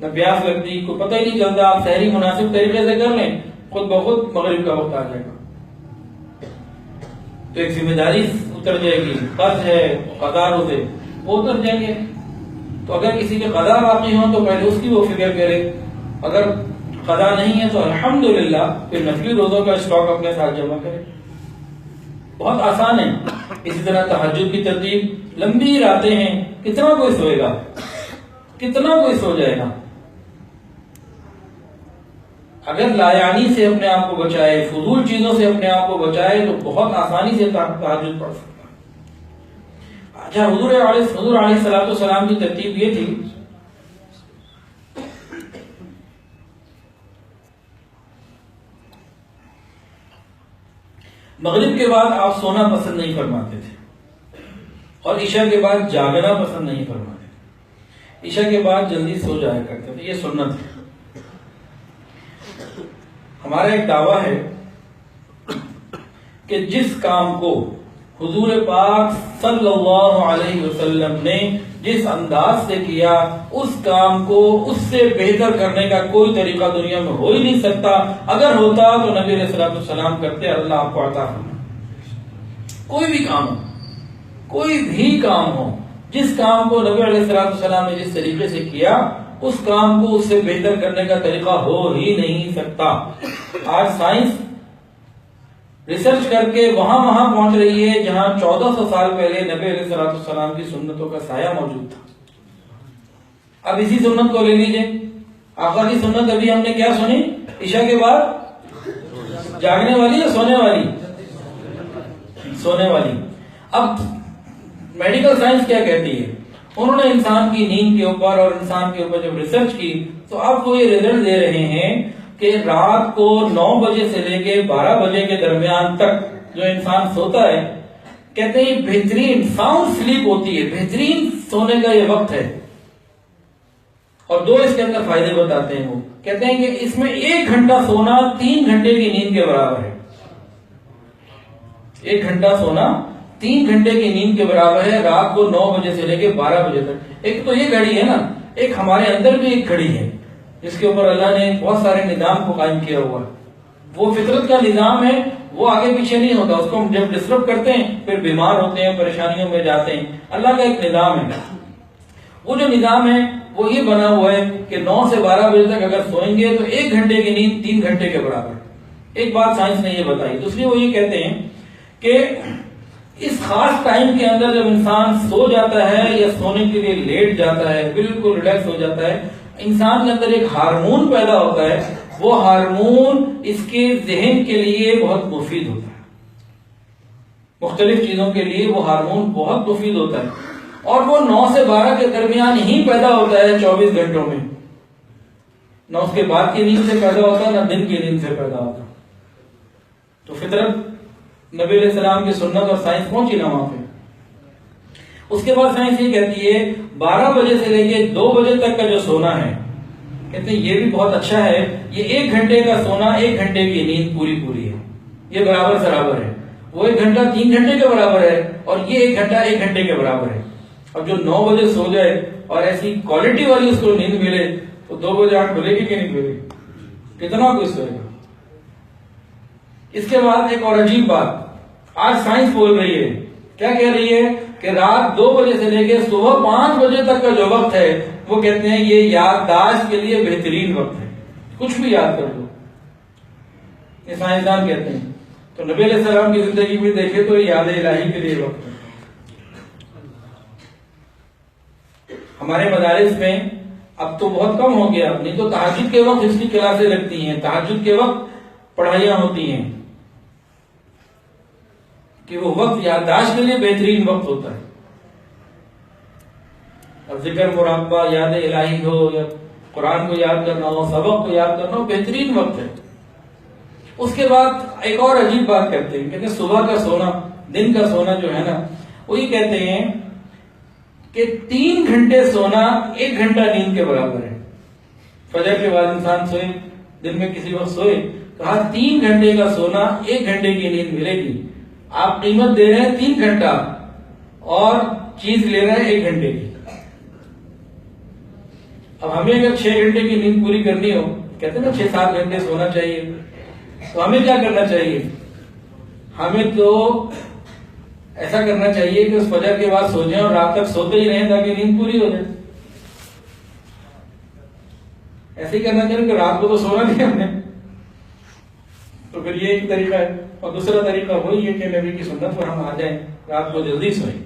[SPEAKER 1] نہ پیاس لگتی، کوئی پتہ ہی نہیں چلتا، آپ سحری مناسب طریقے سے کر لیں، خود بخود مغرب کا وقت آ جائے گا۔ تو ایک ذمہ داری اتر جائے گی، قرض ہے، قضا روزے وہ اتر جائیں گے۔ تو اگر کسی کے قضا باقی ہوں تو پہلے اس کی وہ فکر کرے، اگر قضا نہیں ہے تو الحمدللہ پھر نفلی روزوں کا اسٹاک اپنے ساتھ جمع کرے۔ بہت آسان ہے۔ اسی طرح تہجد کی ترتیب، لمبی راتیں ہیں، کتنا کوئی سوئے گا، کتنا کوئی سو جائے گا۔ اگر لایانی سے اپنے آپ کو بچائے، فضول چیزوں سے اپنے آپ کو بچائے تو بہت آسانی سے تہجد پڑھ سکتا ہے۔ اچھا، حضور علیہ السلام کی ترتیب یہ تھی، مغرب کے بعد آپ سونا پسند نہیں فرماتے تھے، اور عشاء کے بعد جاگنا پسند نہیں فرماتے تھے، عشاء کے بعد جلدی سو جایا کرتے تھے، یہ سنت ہے۔ ہمارا ایک دعویٰ ہے کہ جس کام کو حضور پاک صلی اللہ علیہ وسلم نے جس انداز سے کیا، اس کام کو اس سے بہتر کرنے کا کوئی طریقہ دنیا میں ہو ہی نہیں سکتا۔ اگر ہوتا تو نبی علیہ السلام کرتے، اللہ آپ کو عطا فرمائے۔ کوئی بھی کام ہو، کوئی بھی کام ہو، جس کام کو نبی علیہ السلام نے جس طریقے سے کیا، اس کام کو اس سے بہتر کرنے کا طریقہ ہو ہی نہیں سکتا۔ آج سائنس ریسرچ کر کے وہاں پہنچ رہی ہے جہاں 1400 سال پہلے نبی علیہ السلام کی سنتوں کا سایہ موجود تھا۔ اب اسی سنت کو لے لیجئے، آقا کی سنت ابھی ہم نے کیا سنی؟ عشاء کے بعد جاگنے والی یا سونے والی؟ سونے والی. اب میڈیکل سائنس کیا کہتی ہے؟ انہوں نے انسان کی نیند کے اوپر اور انسان کے اوپر جب ریسرچ کی تو اب وہ یہ رزلٹ دے رہے ہیں کہ رات کو 9 بجے سے لے کے 12 بجے کے درمیان تک جو انسان سوتا ہے، کہتے ہیں بہترین ساؤنڈ سلیپ ہوتی ہے، بہترین سونے کا یہ وقت ہے. اور 2 اس کے اندر فائدے بتاتے ہیں. وہ کہتے ہیں کہ اس میں 1 گھنٹہ سونا 3 گھنٹے کی نیند کے برابر ہے. 1 گھنٹہ سونا 3 گھنٹے کی نیند کے برابر ہے، رات کو 9 بجے سے لے کے 12 بجے تک. ایک تو یہ گھڑی ہے نا، ایک ہمارے اندر بھی ایک گھڑی ہے جس کے اوپر اللہ نے بہت سارے نظام کو قائم کیا ہوا ہے. وہ فطرت کا نظام ہے، وہ آگے پیچھے نہیں ہوتا. اس کو ہم جب ڈسٹرب کرتے ہیں پھر بیمار ہوتے ہیں، پریشانیوں میں جاتے ہیں. اللہ کا ایک نظام ہے. وہ جو نظام ہے وہ یہ بنا ہوا ہے کہ 9 سے 12 بجے تک اگر سوئیں گے تو 1 گھنٹے کی نیند 3 گھنٹے کے برابر. ایک بات سائنس نے یہ بتائی. دوسری وہ یہ کہتے ہیں کہ اس خاص ٹائم کے اندر جب انسان سو جاتا ہے یا سونے کے لیے لیٹ جاتا ہے، بالکل ریلیکس ہو جاتا ہے، انسان کے اندر ایک ہارمون پیدا ہوتا ہے. وہ ہارمون اس کے ذہن کے لیے بہت مفید ہوتا ہے. مختلف چیزوں کے لیے وہ ہارمون بہت مفید ہوتا ہے. اور وہ 9 سے 12 کے درمیان ہی پیدا ہوتا ہے 24 گھنٹوں میں. نہ اس کے بعد کی نیند سے پیدا ہوتا ہے، نہ دن کی نیند سے پیدا ہوتا. تو فطرت، نبی علیہ السلام کی سنت اور سائنس پہنچی نا وہاں پہ. اس کے بعد سائنس یہ کہتی ہے 12 بجے سے لے کے 2 بجے تک کا جو سونا ہے، کہتے ہیں یہ بھی بہت اچھا ہے. یہ 1 گھنٹے کا سونا 1 گھنٹے کی نیند پوری ہے. یہ برابر سرابر ہے. وہ 1 گھنٹہ 3 گھنٹے کے برابر ہے اور یہ 1 گھنٹہ 1 گھنٹے کے برابر ہے. اب جو 9 بجے سو جائے اور ایسی کوالٹی والی اس کو نیند ملے تو 2 بجے آنکھ کھلے گی کہ نہیں کھلے گی؟ کتنا کوئی سوئے گا؟ اس کے بعد ایک اور عجیب بات آج سائنس بول رہی ہے. کیا کہہ رہی ہے؟ کہ رات 2 بجے سے لے کے صبح 5 بجے تک کا جو وقت ہے وہ کہتے ہیں یہ یادداشت کے لیے بہترین وقت ہے. کچھ بھی یاد کر دو، یہ سائنسدان کہتے ہیں. تو نبی علیہ السلام کی زندگی میں دیکھے تو یاد الہی کے لیے وقت ہے. ہمارے مدارس میں اب تو بہت کم ہو گیا، نہیں تو تہجد کے وقت اس کی کلاسیں لگتی ہیں، تہجد کے وقت پڑھائیاں ہوتی ہیں کہ وہ وقت یادداشت کے لیے بہترین وقت ہوتا ہے. اب ذکر مراقبہ، یاد الہی ہو یا قرآن کو یاد کرنا ہو، سبق کو یاد کرنا ہو، بہترین وقت ہے. اس کے بعد ایک اور عجیب بات کرتے ہیں، کہتے ہیں صبح کا سونا، دن کا سونا جو ہے نا، وہ یہ کہتے ہیں کہ 3 گھنٹے سونا 1 گھنٹہ نیند کے برابر ہے. فجر کے بعد انسان سوئے، دن میں کسی وقت سوئے، کہا 3 گھنٹے کا سونا 1 گھنٹے کی نیند ملے گی. آپ قیمت دے رہے ہیں 3 گھنٹہ اور چیز لے رہے ہیں 1 گھنٹے کی. اب ہمیں اگر 6 گھنٹے کی نیند پوری کرنی ہو، کہتے ہیں نا 6-7 گھنٹے سونا چاہیے، تو ہمیں کیا کرنا چاہیے؟ ہمیں تو ایسا کرنا چاہیے کہ اس فجر کے بعد سو جائیں اور رات تک سوتے ہی رہیں تاکہ نیند پوری ہو جائے. ایسے ہی کرنا چاہیے کہ رات کو تو سونا نہیں ہم نے. تو پھر یہ ایک طریقہ ہے. اور دوسرا طریقہ وہی ہے کہ نبی کی سنت پر ہم آ جائیں، رات کو جلدی سوئیں.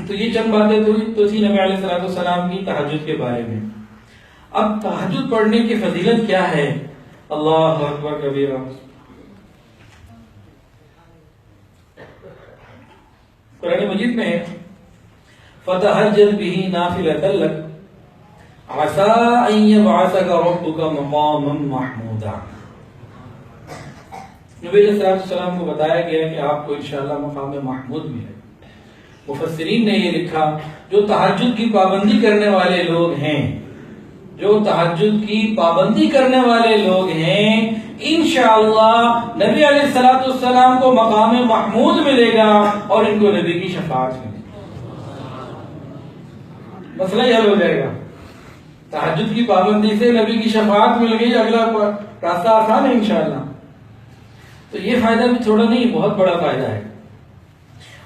[SPEAKER 1] تو یہ چند باتیں تو تھی نبی علیہ السلام کی تہجد کے بارے میں. اب تہجد پڑھنے کی فضیلت کیا ہے؟ اللہ اکبر کبیرہ. قرآن مجید میں ہے فَتَهَجَّدْ بِهِ نَافِلَةً لَكَ عَسَىٰ أَن يَبْعَثَكَ رَبُّكَ مَقَامًا مَحْمُودًا. نبی علیہ السلام کو بتایا گیا کہ آپ کو انشاءاللہ مقام محمود ملے. مفسرین نے یہ لکھا جو تہجد کی پابندی کرنے والے لوگ ہیں، جو تہجد کی پابندی کرنے والے لوگ ہیں، انشاءاللہ نبی علیہ السلام کو مقام محمود ملے گا اور ان کو نبی کی شفاعت ملے گی. مسئلہ ہی حل ہو جائے گا. تہجد کی پابندی سے نبی کی شفاعت مل گئی، اگلا راستہ آسان ہے انشاءاللہ. تو یہ فائدہ بھی تھوڑا نہیں، بہت بڑا فائدہ ہے.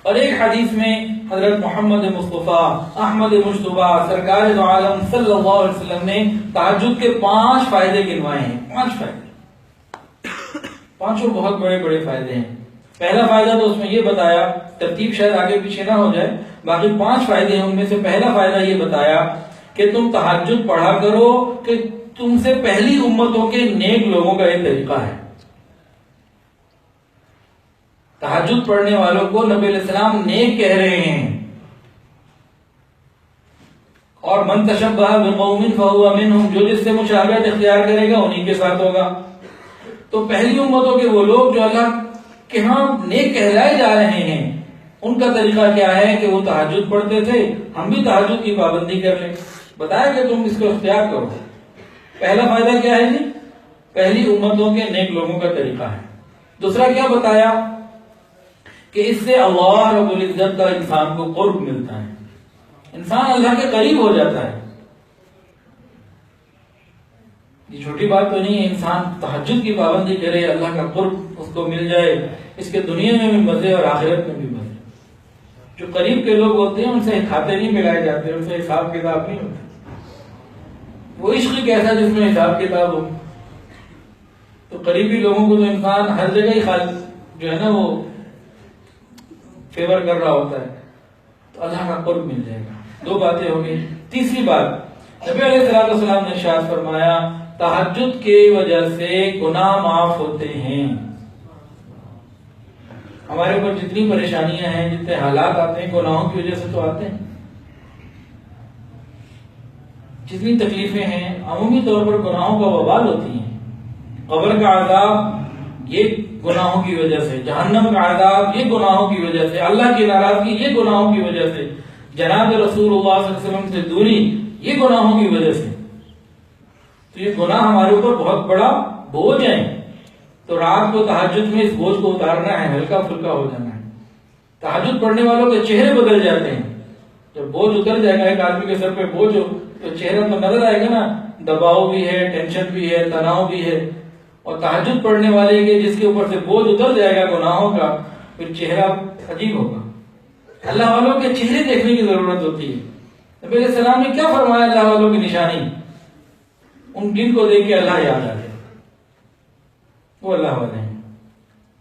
[SPEAKER 1] اور ایک حدیث میں حضرت محمد مصطفیٰ احمد مجتبیٰ سرکار دو عالم صلی اللہ علیہ وسلم نے تہجد کے 5 فائدے گنوائے ہیں. 5 فائدے، 5 بہت بڑے بڑے فائدے ہیں. پہلا فائدہ تو اس میں یہ بتایا، ترتیب شاید آگے پیچھے نہ ہو جائے، باقی 5 فائدے ہیں. ان میں سے پہلا فائدہ یہ بتایا کہ کہ تم تہجد پڑھا کرو کہ تم سے پہلی امتوں کے نیک لوگوں کا یہ طریقہ ہے. تہجد پڑھنے والوں کو نبی علیہ السلام نیک کہہ رہے ہیں. اور من تشبہ بقوم فہو منہم، جو جس سے مشابہت اختیار کرے گا انہی کے ساتھ ہوگا. تو پہلی امتوں کے وہ لوگ جو اللہ کے ہاں نیک کہلائے جا رہے ہیں، ان کا طریقہ کیا ہے کہ وہ تہجد پڑھتے تھے. ہم بھی تہجد کی پابندی کر لیں. بتایا کہ تم اس کو اختیار کرو. پہلا فائدہ کیا ہے جی؟ پہلی امتوں کے نیک لوگوں کا طریقہ ہے. دوسرا کیا بتایا کہ اس سے اللہ رب العزت کا انسان کو قرب ملتا ہے، انسان اللہ کے قریب ہو جاتا ہے. یہ چھوٹی بات تو نہیں ہے، انسان تہجد کی پابندی کرے، اللہ کا قرب اس کو مل جائے. اس کے دنیا میں بھی مزے اور آخرت میں بھی مزے. جو قریب کے لوگ ہوتے ہیں ان سے کھاتے نہیں ملائے جاتے، ان سے حساب کتاب نہیں ہوتا. وہ عشق کیسا جس میں حساب کتاب ہو. تو قریبی لوگوں کو تو انسان ہر جگہ ہی جو ہے نا وہ فیور کر رہا ہوتا ہے، تو اللہ کا قرب مل جائے گا. دو باتیں ہو گئی. تیسری بات، نبی علیہ السلام نے ارشاد فرمایا تہجد کی وجہ سے گناہ معاف ہوتے ہیں. ہمارے اوپر جتنی پریشانیاں ہیں، جتنے حالات آتے ہیں، گناہوں کی وجہ سے تو آتے ہیں. جتنی تکلیفیں ہیں عمومی طور پر گناہوں کا وبال ہوتی ہیں. قبر کا عذاب یہ گناہوں کی وجہ سے، جہنم کا عذاب یہ گناہوں کی وجہ سے، اللہ کی ناراضگی یہ گناہوں کی وجہ سے، جناب رسول اللہ صلی اللہ علیہ وسلم سے دوری یہ گناہوں کی وجہ سے. تو یہ گناہ ہمارے اوپر بہت بڑا بوجھ ہے. تو رات کو تہجد میں اس بوجھ کو اتارنا ہے، ہلکا پھلکا ہو جانا ہے. تہجد پڑھنے والوں کے چہرے بدل جاتے ہیں. جب بوجھ اتر جائے گا، ایک آدمی کے سر پہ بوجھ ہو تو چہرہ تو نظر آئے گا نا، دباؤ بھی ہے، ٹینشن بھی ہے، تناؤ بھی ہے. اور تہجد پڑھنے والے کے جس کے اوپر سے بوجھ اتر جائے گا گناہوں کا، پھر چہرہ عجیب ہوگا. اللہ والوں کے چہرے دیکھنے کی ضرورت ہوتی ہے. نبی علیہ السلام نے کیا فرمایا اللہ والوں کی نشانی؟ ان جن کو دیکھ کے اللہ یاد آ جائے، وہ اللہ والے ہیں.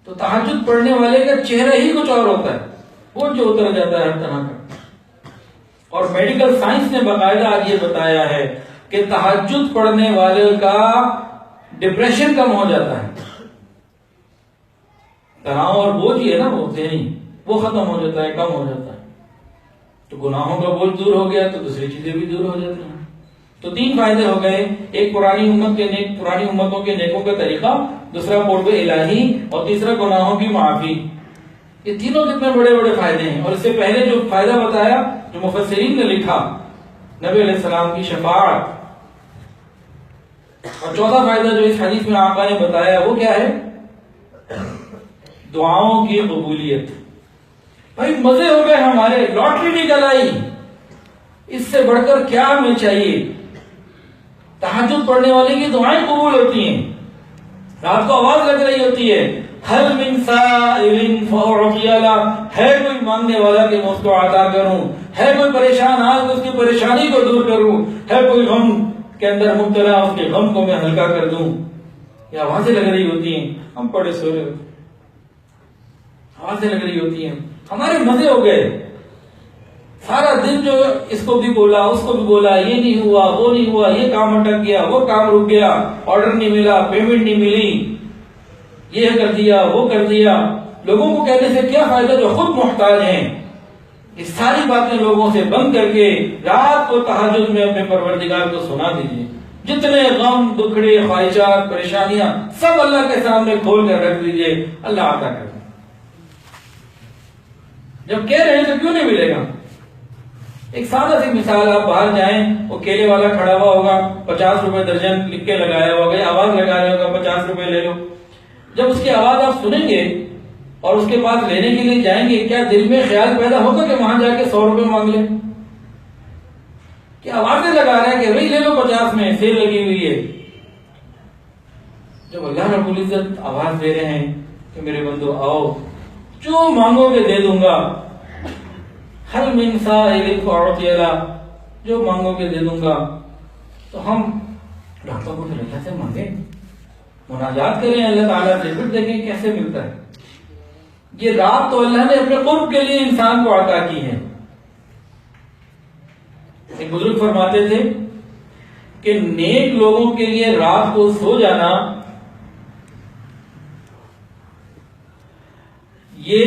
[SPEAKER 1] تو تہجد پڑھنے والے کا چہرہ ہی کچھ اور ہوتا ہے، وہ جو اتر جاتا ہے ہر طرح کا. اور میڈیکل سائنس نے باقاعدہ آج یہ بتایا ہے کہ تہجد پڑھنے والے کا ڈپریشن کم ہو جاتا ہے. تناؤ اور بوجھ ہی ہے نا وہ ذہنی، وہ ختم ہو جاتا ہے، کم ہو جاتا ہے. تو گناہوں کا بوجھ دور ہو گیا تو دوسری چیزیں بھی دور ہو جاتی ہیں. تو تین فائدے ہو گئے. ایک پرانی امتوں کے نیکوں کا طریقہ، دوسرا قرب الہی، اور تیسرا گناہوں کی معافی. یہ تینوں کتنے بڑے بڑے فائدے ہیں. اور اس سے پہلے جو فائدہ بتایا جو مفسرین نے لکھا، نبی علیہ السلام کی شفاعت. اور چوتھا فائدہ جو اس حدیث میں آقا نے بتایا وہ کیا ہے؟ دعاؤں کی قبولیت. بھائی مزے ہو گئے ہمارے، لاٹری نکل آئی، اس سے بڑھ کر کیا ہمیں چاہیے؟ تہجد پڑھنے والے کی دعائیں قبول ہوتی ہیں. رات کو آواز لگ رہی ہوتی ہے، حل من سائل فأعطی لہ، ہے کوئی مانگنے والا کہ میں اس کو عطا کروں، ہے کوئی پریشان آج اس کی پریشانی کو دور کروں، ہے کوئی غم کے اندر مبتلا اس کے غم کو میں ہلکا کر دوں. یہ آوازیں لگ رہی ہوتی ہیں، ہم پڑے سو رہے ہوتے، آوازیں لگ رہی ہوتی ہیں، ہمارے مزے ہو گئے. سارا دن جو اس کو بھی بولا اس کو بھی بولا، یہ نہیں ہوا وہ نہیں ہوا، یہ کام اٹک گیا وہ کام رک گیا، آرڈر نہیں ملا، پیمنٹ نہیں ملی، یہ کر دیا وہ کر دیا. لوگوں کو کہنے سے کیا فائدہ جو خود محتاج ہیں. یہ ساری باتیں لوگوں سے بند کر کے رات کو تہجد میں اپنے پروردگار کو سنا دیجیے. جتنے غم دکھڑے خواہشات پریشانیاں سب اللہ کے سامنے کھول کر رکھ دیجیے، اللہ عطا کر. جب کہہ رہے ہیں تو کیوں نہیں ملے گا؟ ایک سادہ سی مثال، آپ باہر جائیں، وہ کیلے والا کھڑا ہوا ہوگا، 50 روپے درجن لکھ کے لگایا ہوگا، آواز لگا رہا ہوگا 50 روپے لے لو. جب اس کی آواز آپ سنیں گے اور اس کے پاس لینے کے لیے جائیں گے، کیا دل میں خیال پیدا ہوگا کہ وہاں جا کے 100 روپے مانگ لیں؟ کیا آوازیں لگا رہا ہے کہ بھائی لے لو 50 میں سیل لگی ہوئی ہے. جب اللہ رب العزت آواز دے رہے ہیں کہ میرے بندو آؤ، جو مانگو گے دے دوں گا، حل من سائل فأعطی لہ، جو مانگو گے دے دوں گا. تو ہم ڈاکٹر کو پھر اللہ سے مانگیں، مناجات کریں اللہ تعالیٰ سے، پھر دیکھیں کیسے ملتا ہے. یہ رات تو اللہ نے اپنے قرب کے لیے انسان کو عطا کی ہے. ایک بزرگ فرماتے تھے کہ نیک لوگوں کے لیے رات کو سو جانا یہ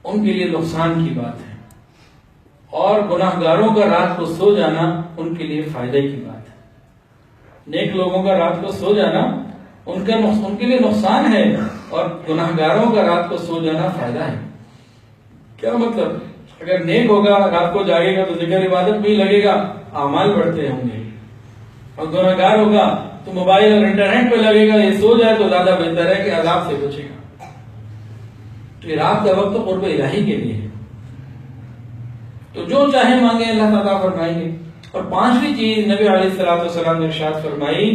[SPEAKER 1] ان کے لیے نقصان کی بات ہے، اور گناہ گاروں کا رات کو سو جانا ان کے لیے فائدے کی بات ہے۔ نیک لوگوں کا رات کو سو جانا ان کے لیے نقصان ہے، اور گناہ گاروں کا رات کو سو جانا فائدہ ہے۔ کیا مطلب؟ اگر نیک ہوگا رات کو جاگے گا تو ذکر عبادت بھی لگے گا، اعمال بڑھتے ہوں گے، اور گناہ گار ہوگا تو موبائل اور انٹرنیٹ پہ لگے گا، یہ سو جائے تو زیادہ بہتر ہے کہ عذاب سے بچے گا۔ تو یہ رات کا وقت قرب الہی کے لیے ہے، تو جو چاہے مانگے اللہ تعالیٰ فرمائیں گے۔ اور پانچویں چیز نبی علیہ السلام نے ارشاد فرمائی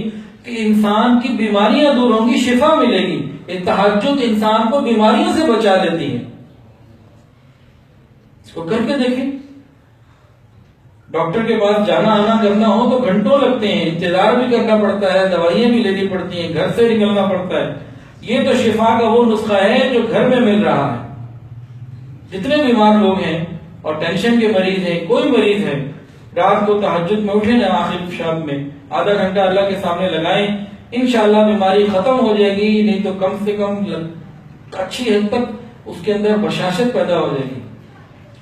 [SPEAKER 1] کہ انسان کی بیماریاں دور ہوں گی، شفا ملے گی۔ یہ تہجد انسان کو بیماریوں سے بچا لیتی ہے۔ اس کو کر کے دیکھیں، ڈاکٹر کے پاس جانا آنا کرنا ہو تو گھنٹوں لگتے ہیں، انتظار بھی کرنا پڑتا ہے، دوائیاں بھی لینی پڑتی ہیں، گھر سے نکلنا پڑتا ہے۔ یہ تو شفا کا وہ نسخہ ہے جو گھر میں مل رہا ہے۔ جتنے بیمار لوگ ہیں اور ٹینشن کے مریض ہیں، کوئی مریض ہے، رات کو تہجد میں اٹھیں نا، آخر شب میں آدھا گھنٹہ اللہ کے سامنے لگائیں، انشاءاللہ بیماری ختم ہو جائے گی، نہیں تو کم سے کم اچھی حد تک اس کے اندر بشاشت پیدا ہو جائے گی،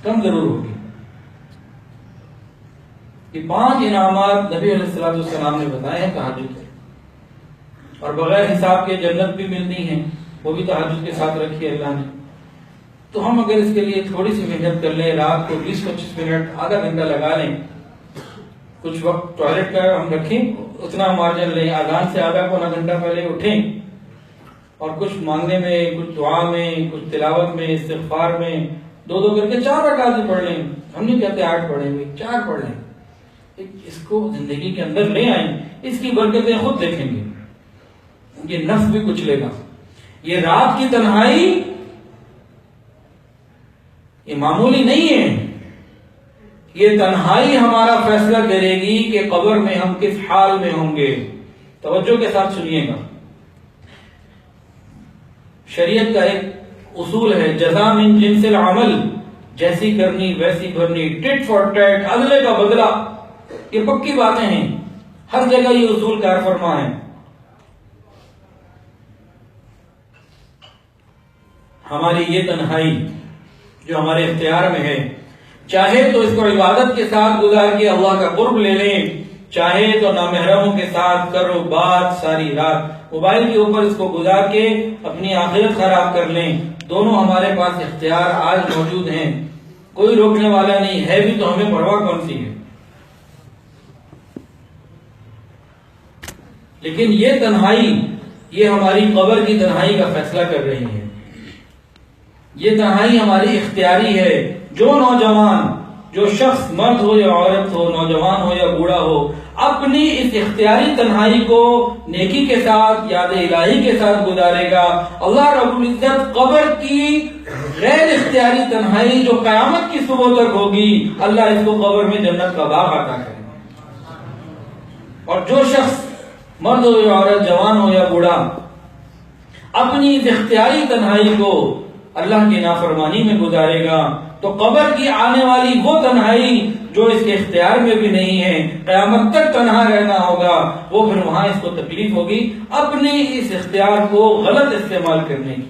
[SPEAKER 1] کم ضرور ہوگی۔ یہ 5 انعامات نبی علیہ السلام نے بتائے ہیں تہجد کے، اور بغیر حساب کے جنت بھی ملتی ہیں، وہ بھی تہجد کے ساتھ رکھی ہے اللہ نے۔ تو ہم اگر اس کے لیے تھوڑی سی محنت کر لیں، رات کو 20-25 منٹ آدھا گھنٹہ لگا لیں، کچھ وقت ٹوائلٹ کا ہم رکھیں، اتنا مارجن لیں، اذان سے آدھا پونا گھنٹہ پہلے اٹھیں، اور کچھ مانگنے میں، کچھ دعا میں، کچھ تلاوت میں، استغفار میں 2 کر کے 4 رکعات پڑھ لیں۔ ہم نہیں کہتے 8 پڑھیں گے، 4 پڑھ لیں، اس کو زندگی کے اندر لے آئیں، اس کی برکتیں خود دیکھیں گے، یہ نفس بھی کچھ لے گا۔ یہ رات کی تنہائی یہ معمولی نہیں ہے، یہ تنہائی ہمارا فیصلہ کرے گی کہ قبر میں ہم کس حال میں ہوں گے۔ توجہ کے ساتھ سنیے گا، شریعت کا ایک اصول ہے، جزا من جنس العمل، جیسی کرنی ویسی بھرنی، ٹٹ فار ٹیٹ، عدلے کا بدلہ، یہ پکی باتیں ہیں، ہر جگہ یہ اصول کار فرما ہے۔ ہماری یہ تنہائی جو ہمارے اختیار میں ہے، چاہے تو اس کو عبادت کے ساتھ گزار کے اللہ کا قرب لے لیں، چاہے تو نامحرموں کے ساتھ کرو بات ساری رات، موبائل کے اوپر اس کو گزار کے اپنی آخرت خراب کر لیں۔ دونوں ہمارے پاس اختیار آج موجود ہیں، کوئی روکنے والا نہیں ہے، بھی تو ہمیں پرواہ کون سی ہے۔ لیکن یہ تنہائی، یہ ہماری قبر کی تنہائی کا فیصلہ کر رہی ہے۔ یہ تنہائی ہماری اختیاری ہے۔ جو نوجوان، جو شخص، مرد ہو یا عورت ہو، نوجوان ہو یا بوڑھا ہو، اپنی اس اختیاری تنہائی کو نیکی کے ساتھ، یاد الہی کے ساتھ گزارے گا، اللہ رب العزت قبر کی غیر اختیاری تنہائی جو قیامت کی صبح تک ہوگی، اللہ اس کو قبر میں جنت کا باغ عطا کرے گا۔ اور جو شخص، مرد ہو یا عورت، جوان ہو یا بوڑھا، اپنی اس اختیاری تنہائی کو اللہ کی نافرمانی میں گزارے گا، تو قبر کی آنے والی وہ تنہائی جو اس کے اختیار میں بھی نہیں ہے، قیامت تک تنہا رہنا ہوگا، وہ پھر وہاں اس کو تکلیف ہوگی اپنی اس اختیار کو غلط استعمال کرنے کی۔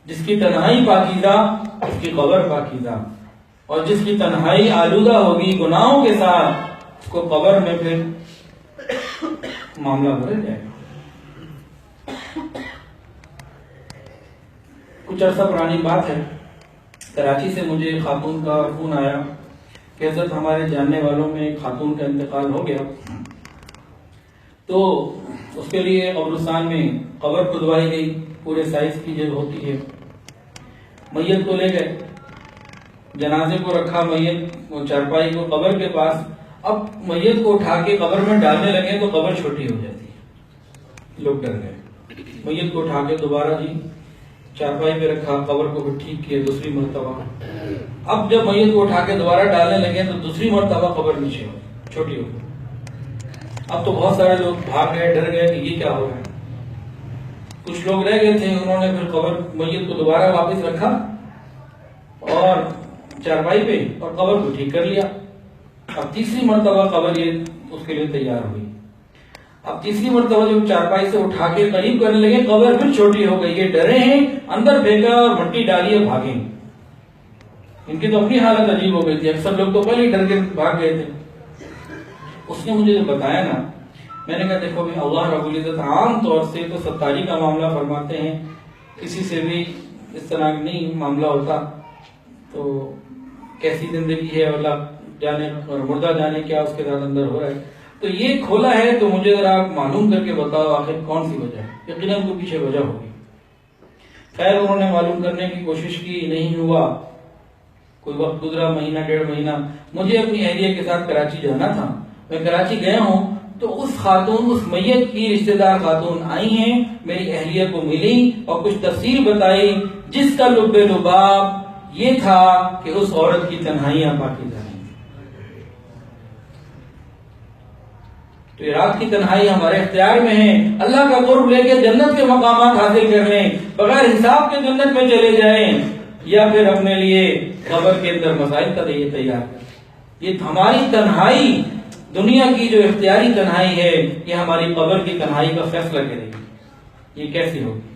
[SPEAKER 1] جس کی تنہائی پاکیزہ، اس کی قبر پاکیزہ، اور جس کی تنہائی آلودہ ہوگی گناہوں کے ساتھ، اس کو قبر میں پھر معاملہ بدل جائے گا۔ کچھ عرصہ پرانی بات ہے، کراچی سے مجھے ایک خاتون کا فون آیا کہ حضرت ہمارے جاننے والوں میں ایک خاتون کا انتقال ہو گیا، تو اس کے لیے قبرستان میں قبر کھدوائی گئی، پورے سائز کی جب ہوتی ہے۔ میت کو لے گئے، جنازے کو رکھا، میت چارپائی کو قبر کے پاس، اب میت کو اٹھا کے قبر میں ڈالنے لگے تو قبر چھوٹی ہو جاتی ہے، لوگ ڈر گئے۔ میت کو اٹھا کے دوبارہ چارپائی پہ رکھا، قبر کو بھی ٹھیک کیا دوسری مرتبہ۔ اب جب میت کو اٹھا کے دوبارہ ڈالنے لگے تو دوسری مرتبہ قبر نیچے ہو، چھوٹی ہو گئی۔ اب تو بہت سارے لوگ بھاگ گئے، ڈر گئے کہ یہ کیا ہو رہا ہے۔ کچھ لوگ رہ گئے تھے، انہوں نے پھر قبر میت کو دوبارہ واپس رکھا اور چارپائی پہ اور قبر کو ٹھیک کر لیا. اب تیسری مرتبہ قبر یہ اس کے لیے تیار ہوئی. اب تیسری مرتبہ جب چارپائی سے اٹھا کے قریب کرنے لگے قبر پھر چھوٹی ہو گئی. یہ ڈرے ہیں, اندر پھینکا اور مٹی ڈالی بھاگے. ان کی تو اپنی حالت عجیب ہو گئی تھی, اکثر لوگ تو پہلے ہی ڈر کے بھاگ گئے تھے. اس نے مجھے جب بتایا نا, میں نے کہا دیکھو بھی اللہ رب العزت عام طور سے تو ستاری کا معاملہ فرماتے ہیں, کسی سے بھی اس طرح نہیں معاملہ ہوتا. تو کیسی زندگی ہے اللہ جانے, اور مردہ جانے کیا اس کے ساتھ اندر ہو رہا ہے. تو یہ کھولا ہے تو مجھے ذرا آپ معلوم کر کے بتاؤ آخر کون سی وجہ ہے. یقیناً کوئی پیچھے وجہ ہوگی. خیر انہوں نے معلوم کرنے کی کوشش کی, نہیں ہوا. کوئی وقت گزرا, مہینہ ڈیڑھ مہینہ. مجھے اپنی اہلیہ کے ساتھ کراچی جانا تھا. میں کراچی گیا ہوں تو اس خاتون, اس میت کی رشتہ دار خاتون آئی ہیں, میری اہلیہ کو ملی اور کچھ تفصیل بتائی جس کا لب لباب یہ تھا کہ اس عورت کی تنہائیاں پاکیزہ ہیں. تو یہ رات کی تنہائی ہمارے اختیار میں ہے. اللہ کا قرب لے کے جنت کے مقامات حاصل کر لیں, بغیر حساب کے جنت میں چلے جائیں, یا پھر اپنے لیے قبر کے اندر مسائل کا یہ تیار کریں. یہ ہماری تنہائی, دنیا کی جو اختیاری تنہائی ہے, یہ ہماری قبر کی تنہائی کا فیصلہ کرے گی. یہ کیسی ہوگی؟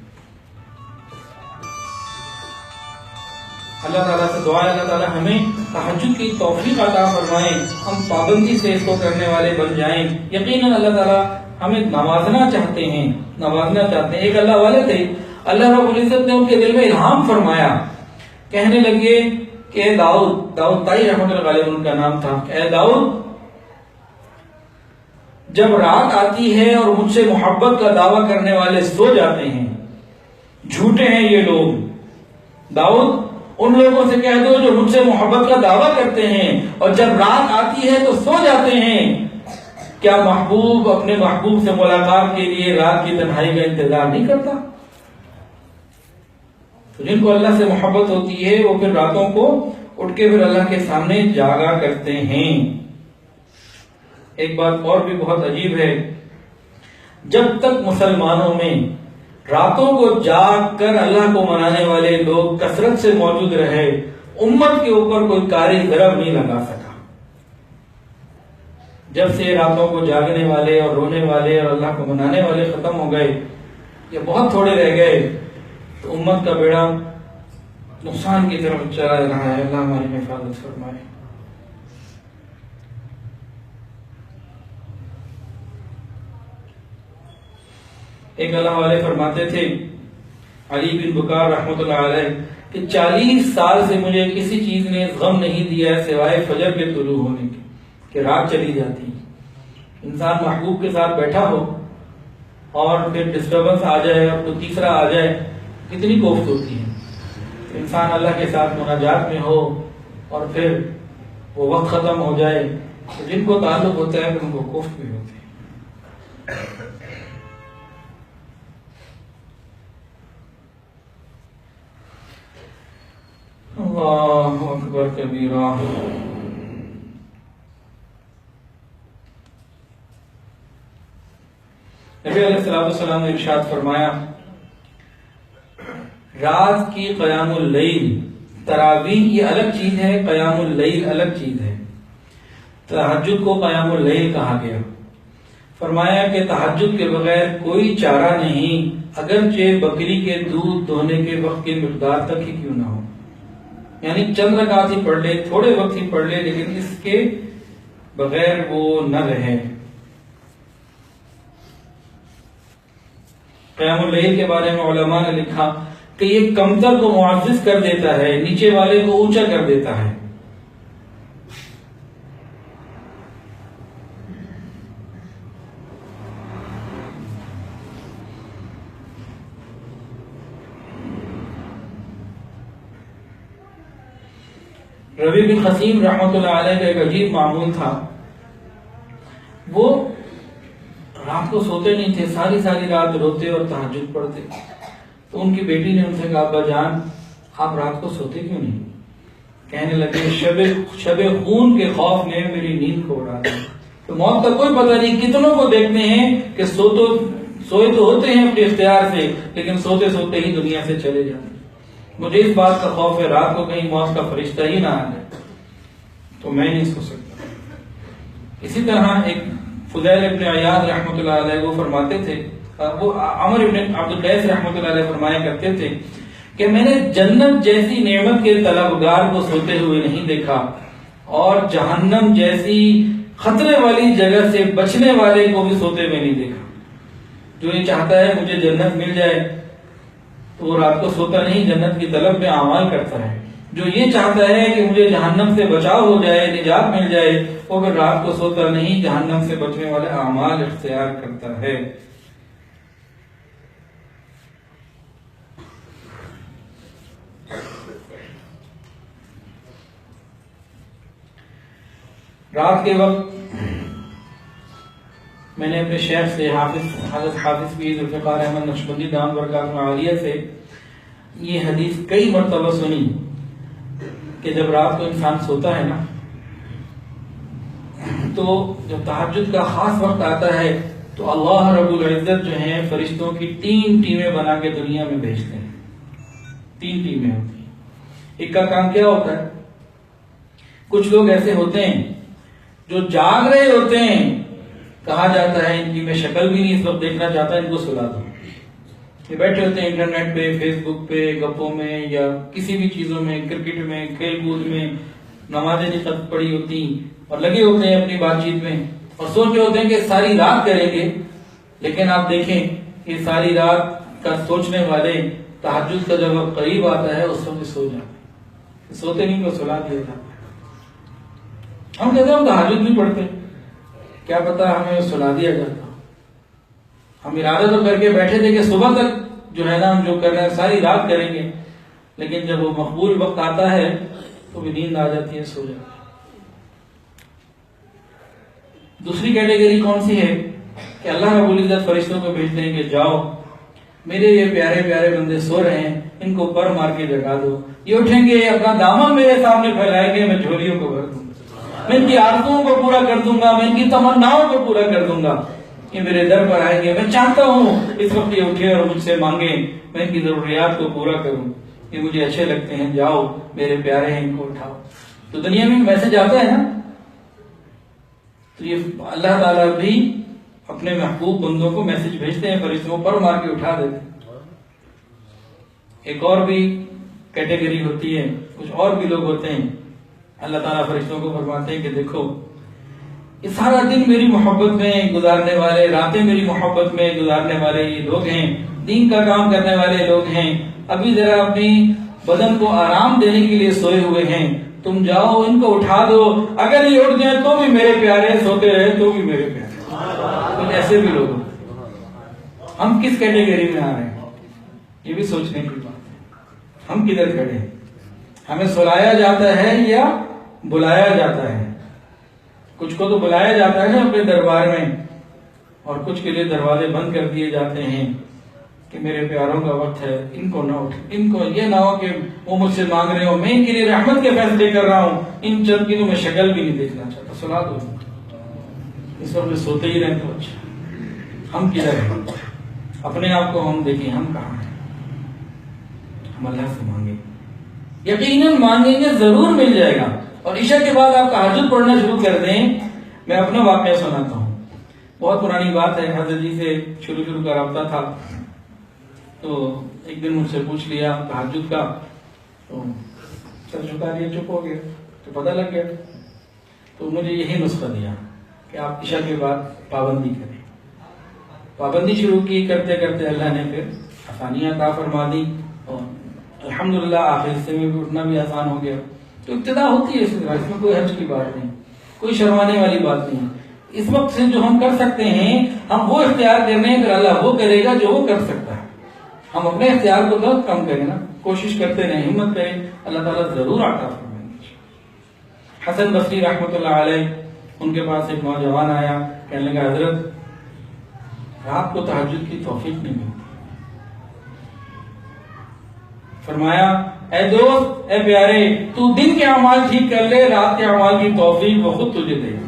[SPEAKER 1] اللہ تعالیٰ سے دعا ہے اللہ تعالیٰ ہمیں تہجد کی توفیق عطا فرمائیں, ہم پابندی سے اس کو کرنے والے بن جائیں. یقیناً اللہ تعالیٰ ہمیں نوازنا چاہتے ہیں, نوازنا چاہتے ہیں. ایک اللہ والے تھے, اللہ رب العزت نے ان کے دل میں الہام فرمایا, کہنے لگے کہ اے داؤد, داؤد طائی رحمۃ اللہ علیہ ان کا نام تھا, اے داؤد جب رات آتی ہے اور مجھ سے محبت کا دعویٰ کرنے والے سو جاتے ہیں, جھوٹے ہیں یہ لوگ, داؤد ان لوگوں سے کہہ دو جو مجھ سے محبت کا دعویٰ کرتے ہیں اور جب رات آتی ہے تو سو جاتے ہیں, کیا محبوب اپنے محبوب سے ملاقات کے لیے رات کی تنہائی کا انتظار نہیں کرتا؟ تو جن کو اللہ سے محبت ہوتی ہے وہ پھر راتوں کو اٹھ کے پھر اللہ کے سامنے جاگا کرتے ہیں. ایک بات اور بھی بہت عجیب ہے, جب تک مسلمانوں میں راتوں کو جاگ کر اللہ کو منانے والے لوگ کثرت سے موجود رہے, امت کے اوپر کوئی کاری ضرب نہیں لگا سکا. جب سے راتوں کو جاگنے والے اور رونے والے اور اللہ کو منانے والے ختم ہو گئے, یا بہت تھوڑے رہ گئے, تو امت کا بیڑا نقصان کی طرف چلا رہا ہے. اللہ ہماری حفاظت فرمائے. ایک اللہ والے فرماتے تھے, علی بن بکار رحمۃ اللہ علیہ, کہ 40 سال سے مجھے کسی چیز نے غم نہیں دیا سوائے فجر کے طلوع ہونے کے, کہ رات چلی جاتی. انسان محبوب کے ساتھ بیٹھا ہو اور پھر ڈسٹربنس آ جائے اور تو تیسرا آ جائے, کتنی کوفت ہوتی ہے. انسان اللہ کے ساتھ مناجات میں ہو اور پھر وہ وقت ختم ہو جائے, تو جن کو تعلق ہوتا ہے ان کو کوفت بھی ہوتی ہے. اللہ اکبر کبیرہ. نبی علیہ السلام نے ارشاد فرمایا, رات کی قیام اللیل, تراویح یہ الگ چیز ہے, قیام اللیل الگ چیز ہے. تہجد کو قیام اللیل کہا گیا. فرمایا کہ تہجد کے بغیر کوئی چارہ نہیں, اگرچہ بکری کے دودھ دھونے کے وقت کی مقدار تک ہی کیوں نہ ہو. یعنی چند رکعت ہی پڑھ لے, تھوڑے وقت ہی پڑھ لے, لیکن اس کے بغیر وہ نہ رہے. قیام اللیل کے بارے میں علماء نے لکھا کہ یہ کمتر کو معزز کر دیتا ہے, نیچے والے کو اونچا کر دیتا ہے. ربیع بن خثیم رحمۃ اللہ علیہ کا ایک عجیب معمول تھا, وہ رات کو سوتے نہیں تھے, ساری رات روتے اور تہجد پڑھتے. تو ان کی بیٹی نے ان سے کہا, ابا جان آپ رات کو سوتے کیوں نہیں؟ کہنے لگے, شب خون کے خوف نے میری نیند کو اڑا دیا. تو موت کا کوئی پتہ نہیں, کتنوں کو دیکھتے ہیں کہ سوئے تو ہوتے ہیں اپنے اختیار سے, لیکن سوتے سوتے ہی دنیا سے چلے جاتے ہیں. مجھے اس بات کا خوف ہے رات کو کہیں موت کا فرشتہ ہی نہ آ جائے تو میں نہیں سو سکتا۔ اسی طرح ایک فضیل ابن عیاض رحمۃ اللہ علیہ وہ فرماتے تھے، وہ عمر ابن عبد القیس رحمۃ اللہ علیہ فرمایا کرتے تھے کہ میں نے جنت جیسی نعمت کے طلبگار کو سوتے ہوئے نہیں دیکھا اور جہنم جیسی خطرے والی جگہ سے بچنے والے کو بھی سوتے ہوئے نہیں دیکھا۔ جو یہ چاہتا ہے مجھے جنت مل جائے تو وہ رات کو سوتا نہیں، جنت کی طلب میں اعمال کرتا ہے۔ جو یہ چاہتا ہے کہ مجھے جہنم سے بچاؤ ہو جائے، نجات مل جائے، وہ پھر رات کو سوتا نہیں، جہنم سے بچنے والے اعمال اختیار کرتا ہے۔ رات کے وقت میں نے اپنے شیخ سے حضرت حافظ پیر ذوالفقار احمد نقشبندی دامت برکاتہ عالیہ سے یہ حدیث کئی مرتبہ سنی کہ جب رات کو انسان سوتا ہے نا تو جب تہجد کا خاص وقت آتا ہے تو اللہ رب العزت جو ہیں فرشتوں کی 3 ٹیمیں بنا کے دنیا میں بھیجتے ہیں۔ 3 ٹیمیں ہوتی ہیں۔ ایک کا کام کیا ہوتا ہے؟ کچھ لوگ ایسے ہوتے ہیں جو جاگ رہے ہوتے ہیں، کہا جاتا ہے ان کی میں شکل بھی نہیں اس وقت دیکھنا چاہتا، ان کو سلا دو۔ یہ بیٹھے ہوتے ہیں انٹرنیٹ پہ، فیس بک پہ، گپوں میں یا کسی بھی چیزوں میں، کرکٹ میں، کھیل کود میں، نمازیں نہیں خط پڑی ہوتی اور لگے ہوتے ہیں اپنی بات چیت میں اور سوچ رہے ہوتے ہیں کہ ساری رات کریں گے، لیکن آپ دیکھیں کہ ساری رات کا سوچنے والے تہجد کا جب وقت قریب آتا ہے اس وقت سو جاتے ہیں، سوتے نہیں کو سلا دیا جاتا ہے۔ ہم کہتے ہیں ہم تہجد نہیں پڑھتے، کیا پتا ہمیں سلا دیا جاتا۔ ہم ارادہ تو کر کے بیٹھے تھے کہ صبح تک جو ہے نا ہم جو کر رہے ہیں ساری رات کریں گے، لیکن جب وہ مقبول وقت آتا ہے تو بھی نیند آ جاتی ہے، سو جاتے ہیں۔ دوسری کیٹیگری کون سی ہے کہ اللہ رب العزت فرشتوں کو بھیجتے ہیں کہ جاؤ میرے یہ پیارے پیارے بندے سو رہے ہیں، ان کو پر مار کے جگا دو۔ یہ اٹھیں گے، اپنا دامن میرے سامنے پھیلائیں گے، میں جھولیوں کو بھر دوں گا، میں ان کی آرزوؤں کو پورا کر دوں گا، میں ان کی تمناؤں کو پورا کر دوں گا۔ یہ میرے در پر آئیں گے، میں چاہتا ہوں اس وقت یہ اٹھے اور مجھ سے مانگیں، میں ان کی ضروریات کو پورا کروں، یہ مجھے اچھے لگتے ہیں، جاؤ میرے پیارے ہیں ان کو اٹھاؤ۔ تو دنیا میں میسج آتا ہے نا، تو یہ اللہ تعالیٰ بھی اپنے محبوب بندوں کو میسج بھیجتے ہیں، فرشتوں پر مار کے اٹھا دیتے ہیں۔ ایک اور بھی کیٹیگری ہوتی ہے، کچھ اور بھی لوگ ہوتے ہیں، اللہ تعالیٰ فرشتوں کو فرماتے ہیں کہ دیکھو یہ سارا دن میری محبت میں گزارنے والے، راتیں میری محبت میں گزارنے والے یہ لوگ ہیں، دین کا کام کرنے والے لوگ ہیں، ابھی ذرا اپنی بدن کو آرام دینے کے لیے سوئے ہوئے ہیں، تم جاؤ ان کو اٹھا دو، اگر یہ اٹھ جائیں تو بھی میرے پیارے، سوتے رہے تو بھی میرے پیارے۔ کچھ ایسے بھی لوگ ہیں۔ ہم کس کیٹیگری میں آ رہے ہیں یہ بھی سوچنے کی بات ہے، ہم کدھر کھڑے ہیں؟ ہمیں سلایا جاتا ہے یا بلایا جاتا ہے؟ کچھ کو تو بلایا جاتا ہے نا اپنے دربار میں، اور کچھ کے لیے دروازے بند کر دیے جاتے ہیں کہ میرے پیاروں کا وقت ہے، ان کو نہ اٹھ، ان کو یہ نہ ہو کہ وہ مجھ سے مانگ رہے ہو، میں ان کے لیے رحمت کے فیصلے کر رہا ہوں، ان چند کی تو میں شکل بھی نہیں دیکھنا چاہتا، سلا دو۔ اس وقت سوتے ہی رہے تو اچھا۔ ہم کدھر ہیں؟ اپنے آپ کو ہم دیکھیں، ہم کہاں ہیں؟ ہم اللہ سے مانگیں، یقیناً مانگیں گے ضرور مل جائے گا۔ اور عشاء کے بعد آپ تہجد پڑھنا شروع کر دیں۔ میں اپنا واقعہ سناتا ہوں، بہت پرانی بات ہے، حضرت جی سے شروع کا رابطہ تھا، تو ایک دن مجھ سے پوچھ لیا تہجد کا، تو سر جھکا دیا، چپ ہو گیا، تو پتہ لگ گیا، تو مجھے یہی نسخہ دیا کہ آپ عشاء کے بعد پابندی کریں۔ پابندی شروع کی، کرتے کرتے اللہ نے پھر آسانیاں عطا فرما دی اور الحمدللہ آخر حصے میں بھی اٹھنا بھی آسان ہو گیا۔ تو ابتدا ہوتی ہے اس میں کوئی حرج کی بات نہیں، کوئی شرمانے والی بات نہیں۔ اس وقت سے جو ہم کر سکتے ہیں ہم وہ اختیار کرنے ہیں، پھر اللہ وہ کرے گا جو وہ کر سکتا ہے۔ ہم اپنے اختیار کو بہت کم کریں نا، کوشش کرتے رہیں، ہمت کریں، اللہ تعالیٰ ضرور عطا فرمائیں گے۔ حسن بصری رحمۃ اللہ علیہ، ان کے پاس ایک نوجوان آیا، کہنے لگا حضرت رات کو تہجد کی توفیق نہیں ملتی۔ فرمایا اے دوست، اے پیارے، تو دن کے اعمال ٹھیک کر لے، رات کے اعمال کی توفیق وہ خود تجھے دے گا۔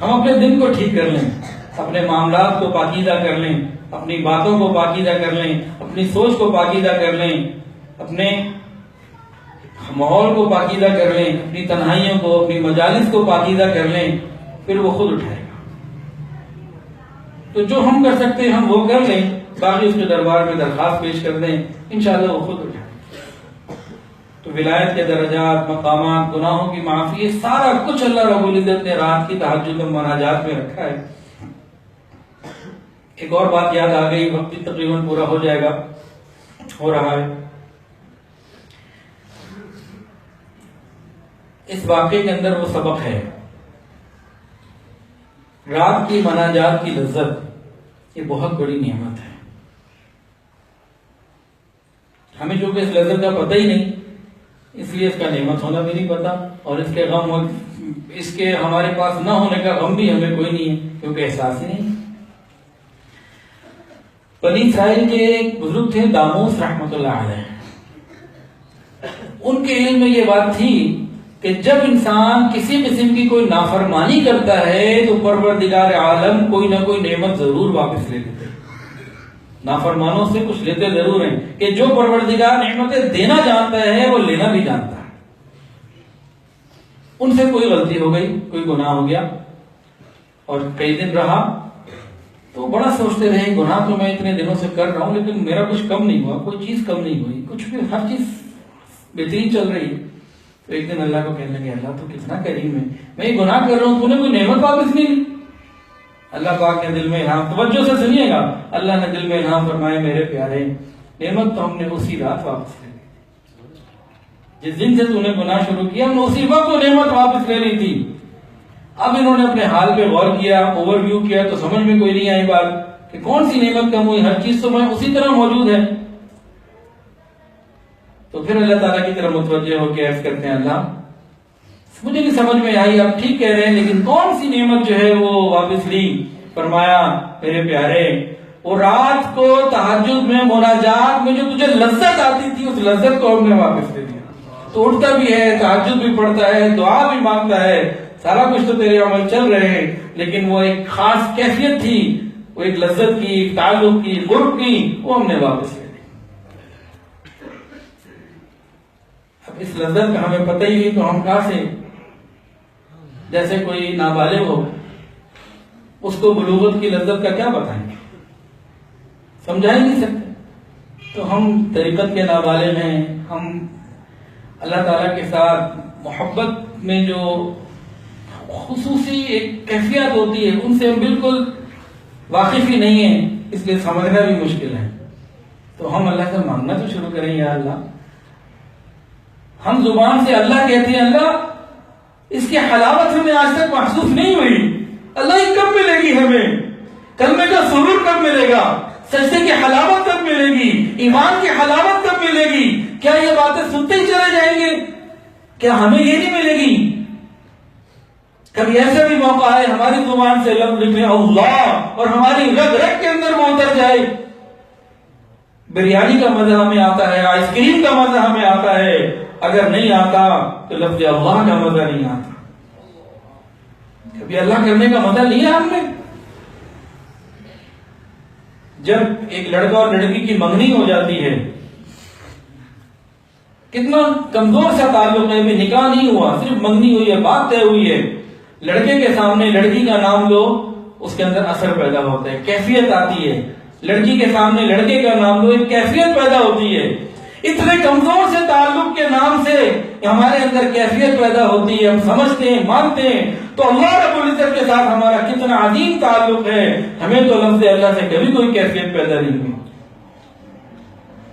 [SPEAKER 1] ہم اپنے دن کو ٹھیک کر لیں، اپنے معاملات کو پاکیزہ کر لیں، اپنی باتوں کو پاکیزہ کر لیں، اپنی سوچ کو پاکیزہ کر لیں، اپنے ماحول کو پاکیزہ کر لیں، اپنی تنہائیوں کو، اپنی مجالس کو پاکیزہ کر لیں، پھر وہ خود اٹھائے گا۔ تو جو ہم کر سکتے ہیں ہم وہ کر لیں، باقی اس کے دربار میں درخواست پیش کر دیں، انشاءاللہ وہ خود اٹھائے گا۔ تو ولایت کے درجات، مقامات، گناہوں کی معافی، یہ سارا کچھ اللہ رب العزت نے رات کی تہجد و مناجات میں رکھا ہے۔ ایک اور بات یاد آ گئی، وقت بھی تقریباً پورا ہو جائے گا، ہو رہا ہے۔ اس واقعے کے اندر وہ سبق ہے، رات کی مناجات کی لذت، یہ بہت بڑی نعمت ہے۔ ہمیں چونکہ اس لذت کا پتہ ہی نہیں، اس لیے اس کا نعمت ہونا بھی نہیں پتا، اور اس کے غم، اس کے ہمارے پاس نہ ہونے کا غم بھی ہمیں کوئی نہیں ہے، کیونکہ احساس ہی نہیں۔ بنی اسرائیل کے ایک بزرگ تھے داموس رحمۃ اللہ علیہ، ان کے علم میں یہ بات تھی کہ جب انسان کسی قسم کی کوئی نافرمانی کرتا ہے تو پروردگار عالم کوئی نہ کوئی نعمت ضرور واپس لے لیتے۔ نافرمانوں سے کچھ لیتے ضرور ہیں، کہ جو پروردگار نعمتیں دینا جانتا ہے وہ لینا بھی جانتا ہے۔ ان سے کوئی غلطی ہو گئی، کوئی گناہ ہو گیا، اور کئی دن رہا تو بڑا سوچتے رہے، گناہ تو میں اتنے دنوں سے کر رہا ہوں لیکن میرا کچھ کم نہیں ہوا، کوئی چیز کم نہیں ہوئی، کچھ بھی ہر چیز بہترین چل رہی ہے۔ تو ایک دن اللہ کو کہنے لگے، اللہ تو کتنا کریم ہے، میں یہ گناہ کر رہا ہوں، تو نے کوئی نعمت واپس نہیں لی۔ اللہ پاک نے دل میں الہام، توجہ سے سنیے گا، اللہ نے دل میں الہام فرمائے، میرے پیارے، نعمت تو ہم نے اسی رات واپس لے لی، جس دن سے تو نے گناہ شروع کیا ہم نے اسی وقت وہ نعمت واپس لے لی تھی۔ اب انہوں نے اپنے حال پہ غور کیا، اوور ویو کیا، تو سمجھ میں کوئی نہیں آئی بات کہ کون سی نعمت کم ہوئی، ہر چیز تو میں اسی طرح موجود ہے۔ تو پھر اللہ تعالیٰ کی طرف متوجہ ہو کے عرض کرتے ہیں، اللہ مجھے نہیں سمجھ میں آئی، آپ ٹھیک کہہ رہے ہیں لیکن کون سی نعمت جو ہے وہ واپس لی؟ فرمایا، میرے پیارے، وہ رات کو تہجد میں مناجات میں جو تجھے لذت آتی تھی، اس لذت کو ہم نے واپس لے دیا۔ تو اٹھتا بھی ہے، تہجد بھی پڑھتا ہے، دعا بھی مانگتا ہے، سارا کچھ تو تیرے عمل چل رہے ہیں، لیکن وہ ایک خاص کیفیت تھی، وہ ایک لذت کی، ایک تعلق کی، قرب کی، وہ ہم نے واپس لے دی۔ اب اس لذت کا ہمیں پتہ ہی نہیں تو ہم کہاں سے، جیسے کوئی نابالغ ہو، اس کو بلوغت کی لذت کا کیا بتائیں گے، سمجھا ہی نہیں سکتے۔ تو ہم طریقت کے نابالغ ہیں، ہم اللہ تعالیٰ کے ساتھ محبت میں جو خصوصی ایک کیفیت ہوتی ہے ان سے ہم بالکل واقف ہی نہیں ہیں، اس لیے سمجھنا بھی مشکل ہے۔ تو ہم اللہ سے مانگنا تو شروع کریں، یا اللہ، ہم زبان سے اللہ کہتے ہیں، اللہ اس کی حلاوت ہمیں آج تک محسوس نہیں ہوئی، اللہ یہ کب ملے گی ہمیں، کلمے کا سرور کب ملے گا، سجدے کی حلاوت کب ملے گی، ایمان کی حلاوت کب ملے گی؟ کیا یہ باتیں سنتے ہی چلے جائیں گے؟ کیا ہمیں یہ نہیں ملے گی؟ کبھی ایسا بھی موقع ہے ہماری زبان سے لفظ نکلے اللہ اور ہماری رگ رگ کے اندر وہ اتر جائے، بریانی کا مزہ ہمیں آتا ہے، آئس کریم کا مزہ ہمیں آتا ہے، اگر نہیں آتا تو لفظ اللہ کا مزہ نہیں آتا۔ کبھی اللہ کرنے کا مزہ لیا ہم نے؟ جب ایک لڑکا اور لڑکی کی منگنی ہو جاتی ہے، کتنا کمزور سا تعلق ہے، ابھی نکاح نہیں ہوا، صرف منگنی ہوئی ہے، بات طے ہوئی ہے، لڑکے کے سامنے لڑکی کا نام لو، اس کے اندر اثر پیدا ہوتا ہے، کیفیت آتی ہے، لڑکی کے سامنے لڑکے کا نام لو، ایک کیفیت پیدا ہوتی ہے۔ اتنے کمزور سے تعلق کے نام سے ہمارے اندر کیفیت پیدا ہوتی ہے، ہم سمجھتے ہیں، مانتے ہیں، تو اللہ رب العزت کے ساتھ ہمارا کتنا عظیم تعلق ہے، ہمیں تو لفظ اللہ سے کبھی کوئی کیفیت پیدا نہیں ہوئی۔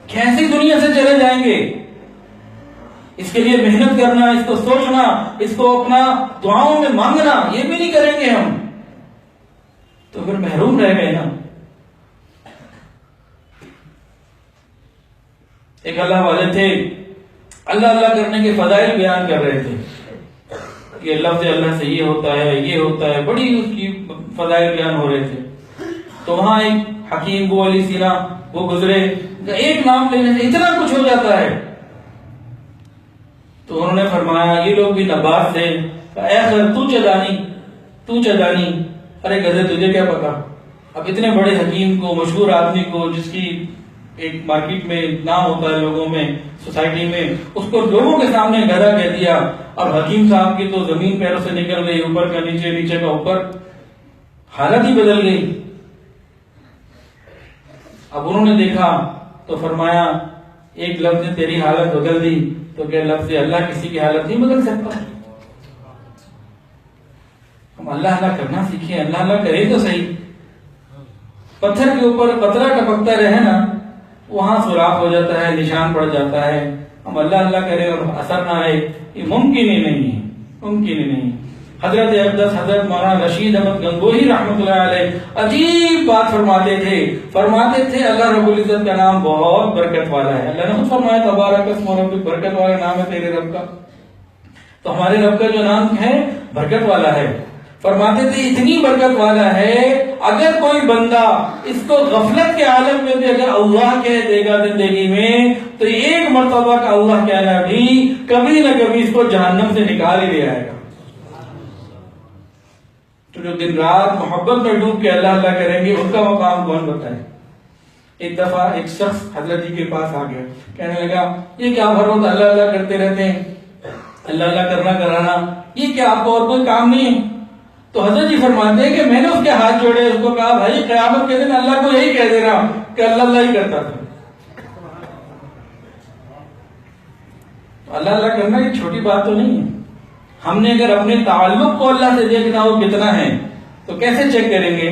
[SPEAKER 1] کیسی دنیا سے چلے جائیں گے؟ اس کے لیے محنت کرنا، اس کو سوچنا، اس کو اپنا دعاؤں میں مانگنا، یہ بھی نہیں کریں گے ہم، تو پھر محروم رہ گئے نا۔ ایک اللہ والے تھے، اللہ اللہ کرنے کے فضائل بیان کر رہے تھے کہ لفظ اللہ سے یہ ہوتا ہے، یہ ہوتا ہے، بڑی اس کی فضائل بیان ہو رہے تھے۔ تو وہاں ایک حکیم ابو علی سینا وہ گزرے، ایک نام لینے سے اتنا کچھ ہو جاتا ہے۔ تو انہوں نے فرمایا، یہ لوگ بھی نباز تھے، اے خیر تو چدانی، ارے گدھے تجھے کیا پتا، اب اتنے بڑے حکیم کو، مشہور آدمی کو، جس کی ایک مارکیٹ میں نام ہوتا ہے لوگوں میں، سوسائٹی میں، اس کو لوگوں کے سامنے گدھا کہہ دیا، اور حکیم صاحب کی تو زمین پیروں سے نکل گئی، اوپر کا نیچے، نیچے کا اوپر، حالت ہی بدل گئی۔ اب انہوں نے دیکھا تو فرمایا ایک لفظ نے تیری حالت بدل دی، تو کیا لفظ اللہ کسی کی حالت نہیں بدل سکتا؟ ہم اللہ اللہ کرنا سیکھیں، اللہ اللہ کرے تو صحیح۔ پتھر کے اوپر قطرہ ٹپکتا رہے نا، وہاں سوراخ ہو جاتا ہے، نشان پڑ جاتا ہے۔ ہم اللہ اللہ کریں اور اثر نہ آئے، یہ ممکن ہی نہیں ہے، ممکن ہی نہیں۔ حضرت اقدس حضرت مولانا رشید احمد گنگوہی رحمۃ اللہ علیہ عجیب بات فرماتے تھے اللہ رب العزت کا نام بہت برکت والا ہے۔ اللہ نے خود فرمایا تبارک اسم ربک، برکت والا نام ہے تیرے رب کا۔ تو ہمارے رب کا جو نام ہے برکت والا ہے۔ فرماتے تھے اتنی برکت والا ہے، اگر کوئی بندہ اس کو غفلت کے عالم میں بھی اگر اللہ کہہ دے گا زندگی میں، تو ایک مرتبہ کا اللہ کہنا بھی کبھی نہ کبھی اس کو جہنم سے نکال ہی لے آئے گا۔ تو جو دن رات محبت میں ڈوب کے اللہ اللہ کریں گے، ان کا مقام کون بتائے؟ ایک دفعہ ایک شخص حضرت جی کے پاس آ گیا، کہنے لگا یہ کیا ہر وقت اللہ اللہ کرتے رہتے ہیں، اللہ اللہ کرنا کرانا، یہ کیا آپ کو اور کوئی کام نہیں ہے؟ تو حضرت جی فرماتے ہیں کہ میں نے اس کے ہاتھ جوڑے، اس کو کہا بھائی قیامت کے دن اللہ کو یہی کہہ دے رہا کہ اللہ اللہ ہی کرتا تھا۔ اللہ اللہ کرنا یہ چھوٹی بات تو نہیں ہے۔ ہم نے اگر اپنے تعلق کو اللہ سے دیکھنا ہو کتنا ہے تو کیسے چیک کریں گے؟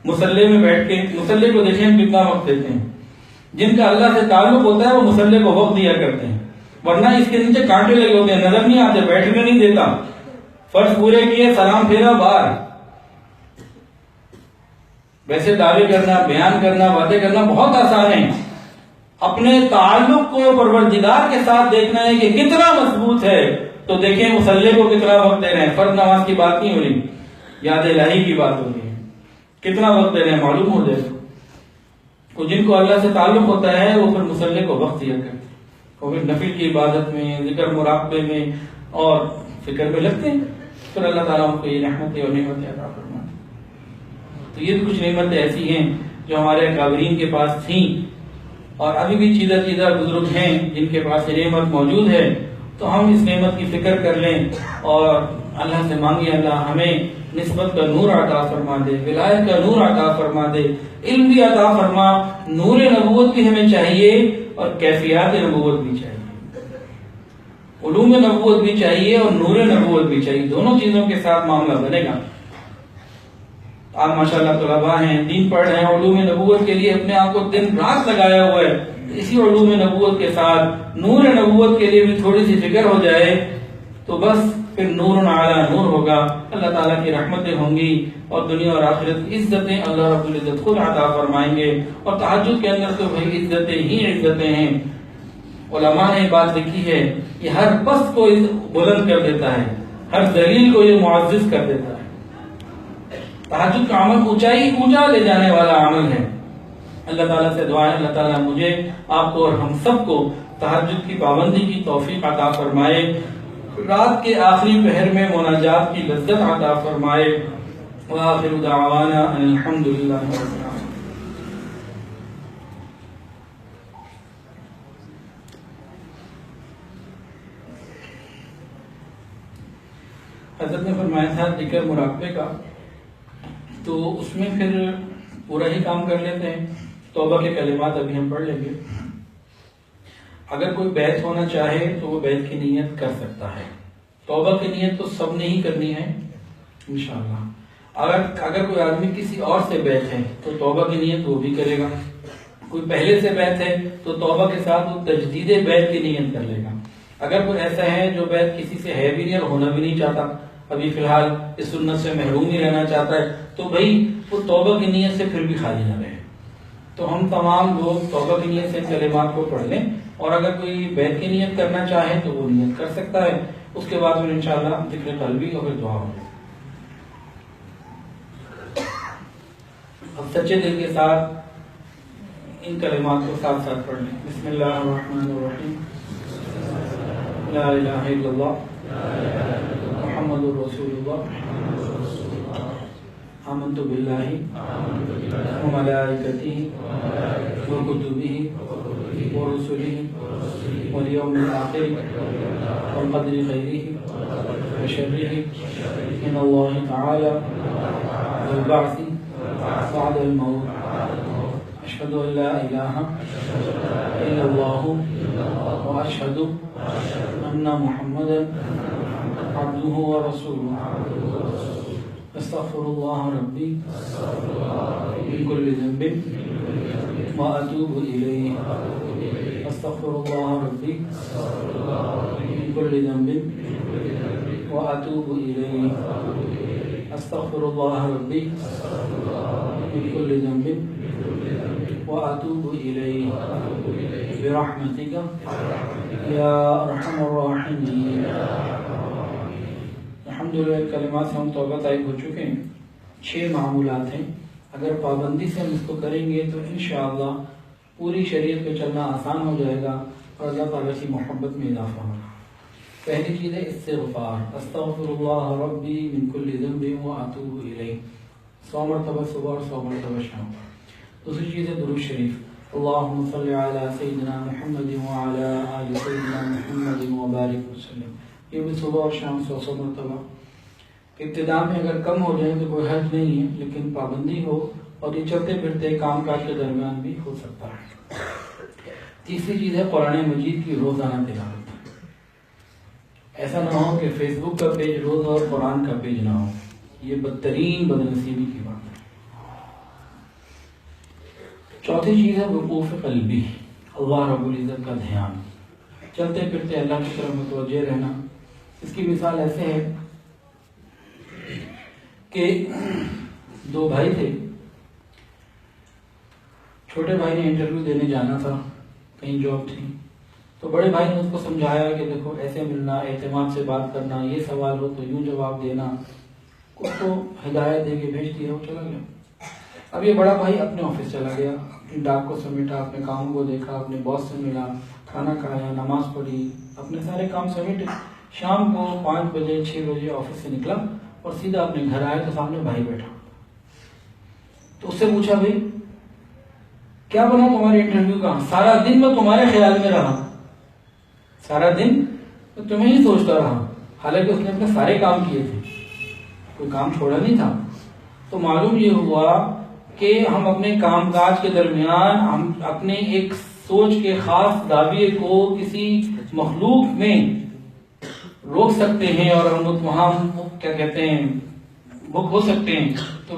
[SPEAKER 1] مصلی میں بیٹھ کے مصلی کو دیکھیں ہم کتنا وقت دیتے ہیں۔ جن کا اللہ سے تعلق ہوتا ہے وہ مصلی کو وقت دیا کرتے ہیں، ورنہ اس کے نیچے کانٹے لگے ہوتے ہیں، نظر نہیں آتے، بیٹھنے نہیں دیتا۔ فرض پورے کیے، سلام پھیرا، باہر۔ ویسے دعوے کرنا، بیان کرنا، باتیں کرنا بہت آسان ہے، اپنے تعلق کو پروردگار کے ساتھ دیکھنا ہے کہ کتنا مضبوط ہے۔ تو دیکھیں مصلی کو کتنا وقت دے رہے ہیں، فرض نماز کی بات نہیں ہو رہی، یاد الہی کی بات ہو رہی ہے، کتنا وقت دے رہے ہیں معلوم ہو جائے گا۔ جن کو اللہ سے تعلق ہوتا ہے وہ پھر مصلی کو وقت دیا کرتے ہیں، وہ پھر نفل کی عبادت میں، ذکر مراقبے میں اور فکر میں لگتے ہیں، پھر اللہ تعالیٰ ان کو یہ رحمتیں اور نعمتیں عطا فرماتے ہیں۔ تو یہ کچھ نعمتیں ایسی ہیں جو ہمارے اکابرین کے پاس تھیں، اور ابھی بھی چیدہ بزرگ ہیں جن کے پاس یہ نعمت موجود ہے۔ تو ہم اس نعمت کی فکر کر لیں اور اللہ سے مانگیں اللہ ہمیں نسبت کا نور عطا فرما دے، ولایت کا نور عطا فرما دے، علم بھی عطا فرما، نور نبوت بھی ہمیں چاہیے اور کیفیات نبوت بھی چاہیے، علوم نبوت بھی چاہیے اور نور نبوت بھی چاہیے، دونوں چیزوں کے ساتھ معاملہ بنے گا۔ آپ ماشاءاللہ طلباء ہیں، دین پڑھ رہے ہیں، علوم نبوت کے لیے اپنے آپ کو دن رات لگایا ہوا ہے، اسی علوم نبوت کے ساتھ نور نبوت کے لیے بھی تھوڑی سی فکر ہو جائے تو بس پھر نور علی نور ہوگا، اللہ تعالیٰ کی رحمتیں ہوں گی اور دنیا اور آخرت کی عزتیں اللہ رب العزت خود عطا فرمائیں گے۔ اور تہجد کے اندر تو بھائی عزتیں ہی عزتیں ہیں، علماء نے بات لکھی ہے کہ ہر پست کو بلند کر دیتا ہے، ہر ذلیل کو یہ معزز کر دیتا ہے۔ تہجد کا عمل اونچا لے جانے والا عمل ہے۔ اللہ تعالیٰ سے دعا ہے اللہ تعالیٰ مجھے، آپ کو اور ہم سب کو تہجد کی پابندی کی توفیق عطا فرمائے، رات کے آخری پہر میں مناجات کی لذت عطا فرمائے۔ وآخر دعوانا ان الحمدللہ رب العالمین۔ حضرت نے فرمایا تھا ذکر مراقبے کا، تو اس میں پھر پورا ہی کام کر لیتے ہیں۔ توبہ کے کلمات ابھی ہم پڑھ لیں گے۔ اگر کوئی بیعت ہونا چاہے تو وہ بیعت کی نیت کر سکتا ہے، توبہ کی نیت تو سب نے ہی کرنی ہے انشاءاللہ۔ اگر کوئی آدمی کسی اور سے بیعت ہے تو توبہ کی نیت وہ بھی کرے گا، کوئی پہلے سے بیعت ہے تو توبہ کے ساتھ وہ تجدید بیعت کی نیت کر لے گا۔ اگر کوئی ایسا ہے جو بیعت کسی سے ہے بھی نہیں اور ہونا بھی نہیں چاہتا، ابھی فی الحال اس سنت سے محروم ہی رہنا چاہتا ہے، تو بھائی وہ توبہ کی نیت سے پھر بھی خالی نہ رہے۔ تو ہم تمام لوگ توبہ کی نیت سے کلمات کو پڑھ لیں، اور اگر کوئی بیعت کی نیت کرنا چاہے تو وہ نیت کر سکتا ہے، اس کے بعد میں انشاءاللہ ذکر قلبی اور پھر دعا ہوگی۔ اب سچے دل کے ساتھ ان کلمات کو ساتھ ساتھ پڑھ لیں۔ بسم اللہ الرحمن الرحیم، لا الہ الا اللہ محمد رسول اللہ، آمنت باللہ وملائکتہ وکتبہ ورسلہ والیوم الآخر والقدر خیرہ وشرہ من اللہ تعالی والبعث بعد الموت اشہد ان لا الہ الا اللہ واشہد ان محمدا عبدہ ورسولہ استغفر اللہ ربی من کل ذنب واتوب الیہ استغفر اللہ ربی من کل ذنب واتوب الیہ استغفر اللہ ربی من کل ذنب واتوب الیہ برحمتک یا ارحم الراحمین۔ الحمدللہ کلمات سے ہم توبہ طائب ہو چکے ہیں۔ 6 معمولات ہیں، اگر پابندی سے ہم اس کو کریں گے تو انشاءاللہ پوری شریعت پہ چلنا آسان ہو جائے گا اور اللہ تعالیٰ کی محبت میں اضافہ ہوگا۔ پہلی چیز ہے استغفار، استغفر اللہ ربی من کل ذنب واتوب الیہ، 100 مرتبہ صبح اور 100 مرتبہ شام۔ دوسری چیز ہے درود شریف، اللہم صلی علی سیدنا محمد وعلی آل سیدنا محمد وبارک وسلم، یہ بھی صبح اور شام 100 مرتبہ۔ ابتدا میں اگر کم ہو جائے تو کوئی حرج نہیں ہے، لیکن پابندی ہو اور یہ چلتے پھرتے کام کاج کے درمیان بھی ہو سکتا ہے۔ تیسری چیز ہے قرآن مجید کی روزانہ تلاوت۔ ایسا نہ ہو کہ فیس بک کا پیج روز اور قرآن کا پیج نہ ہو، یہ بدترین بدنصیبی کی بات ہے۔ چوتھی چیز ہے وقوف قلبی، اللہ رب العزت کا دھیان، چلتے پھرتے اللہ کی طرف متوجہ رہنا۔ اس کی مثال ایسے ہے کہ 2 بھائی تھے، چھوٹے بھائی نے انٹرویو دینے جانا تھا، کہیں جاب تھی، تو بڑے بھائی نے اس کو سمجھایا کہ دیکھو ایسے ملنا، اعتماد سے بات کرنا، یہ سوال ہو تو یوں جواب دینا، اس کو ہدایت دے کے بھیج دیا، وہ چلا گیا۔ اب یہ بڑا بھائی اپنے آفس چلا گیا، اپنی ڈاک کو سمیٹا، اپنے کام کو دیکھا، اپنے باس سے ملا، کھانا کھایا، نماز پڑھی، اپنے سارے کام سمیٹے، شام کو 5 بجے 6 بجے آفس سے نکلا اور سیدھا اپنے گھر آیا تو سامنے بھائی بیٹھا۔ تو اس سے پوچھا بھائی کیا بنا تمہارے انٹرویو کا؟ سارا دن میں تمہارے خیال میں رہا، سارا دن میں تمہیں ہی سوچتا رہا، حالانکہ اس نے اپنے سارے کام کیے تھے، کوئی کام چھوڑا نہیں تھا۔ تو معلوم یہ ہوا کہ ہم اپنے کام کاج کے درمیان ہم اپنے ایک سوچ کے خاص دعوے کو کسی مخلوق میں روک سکتے ہیں اور ہم وہاں کیا کہتے ہیں بک ہو سکتے ہیں۔ تو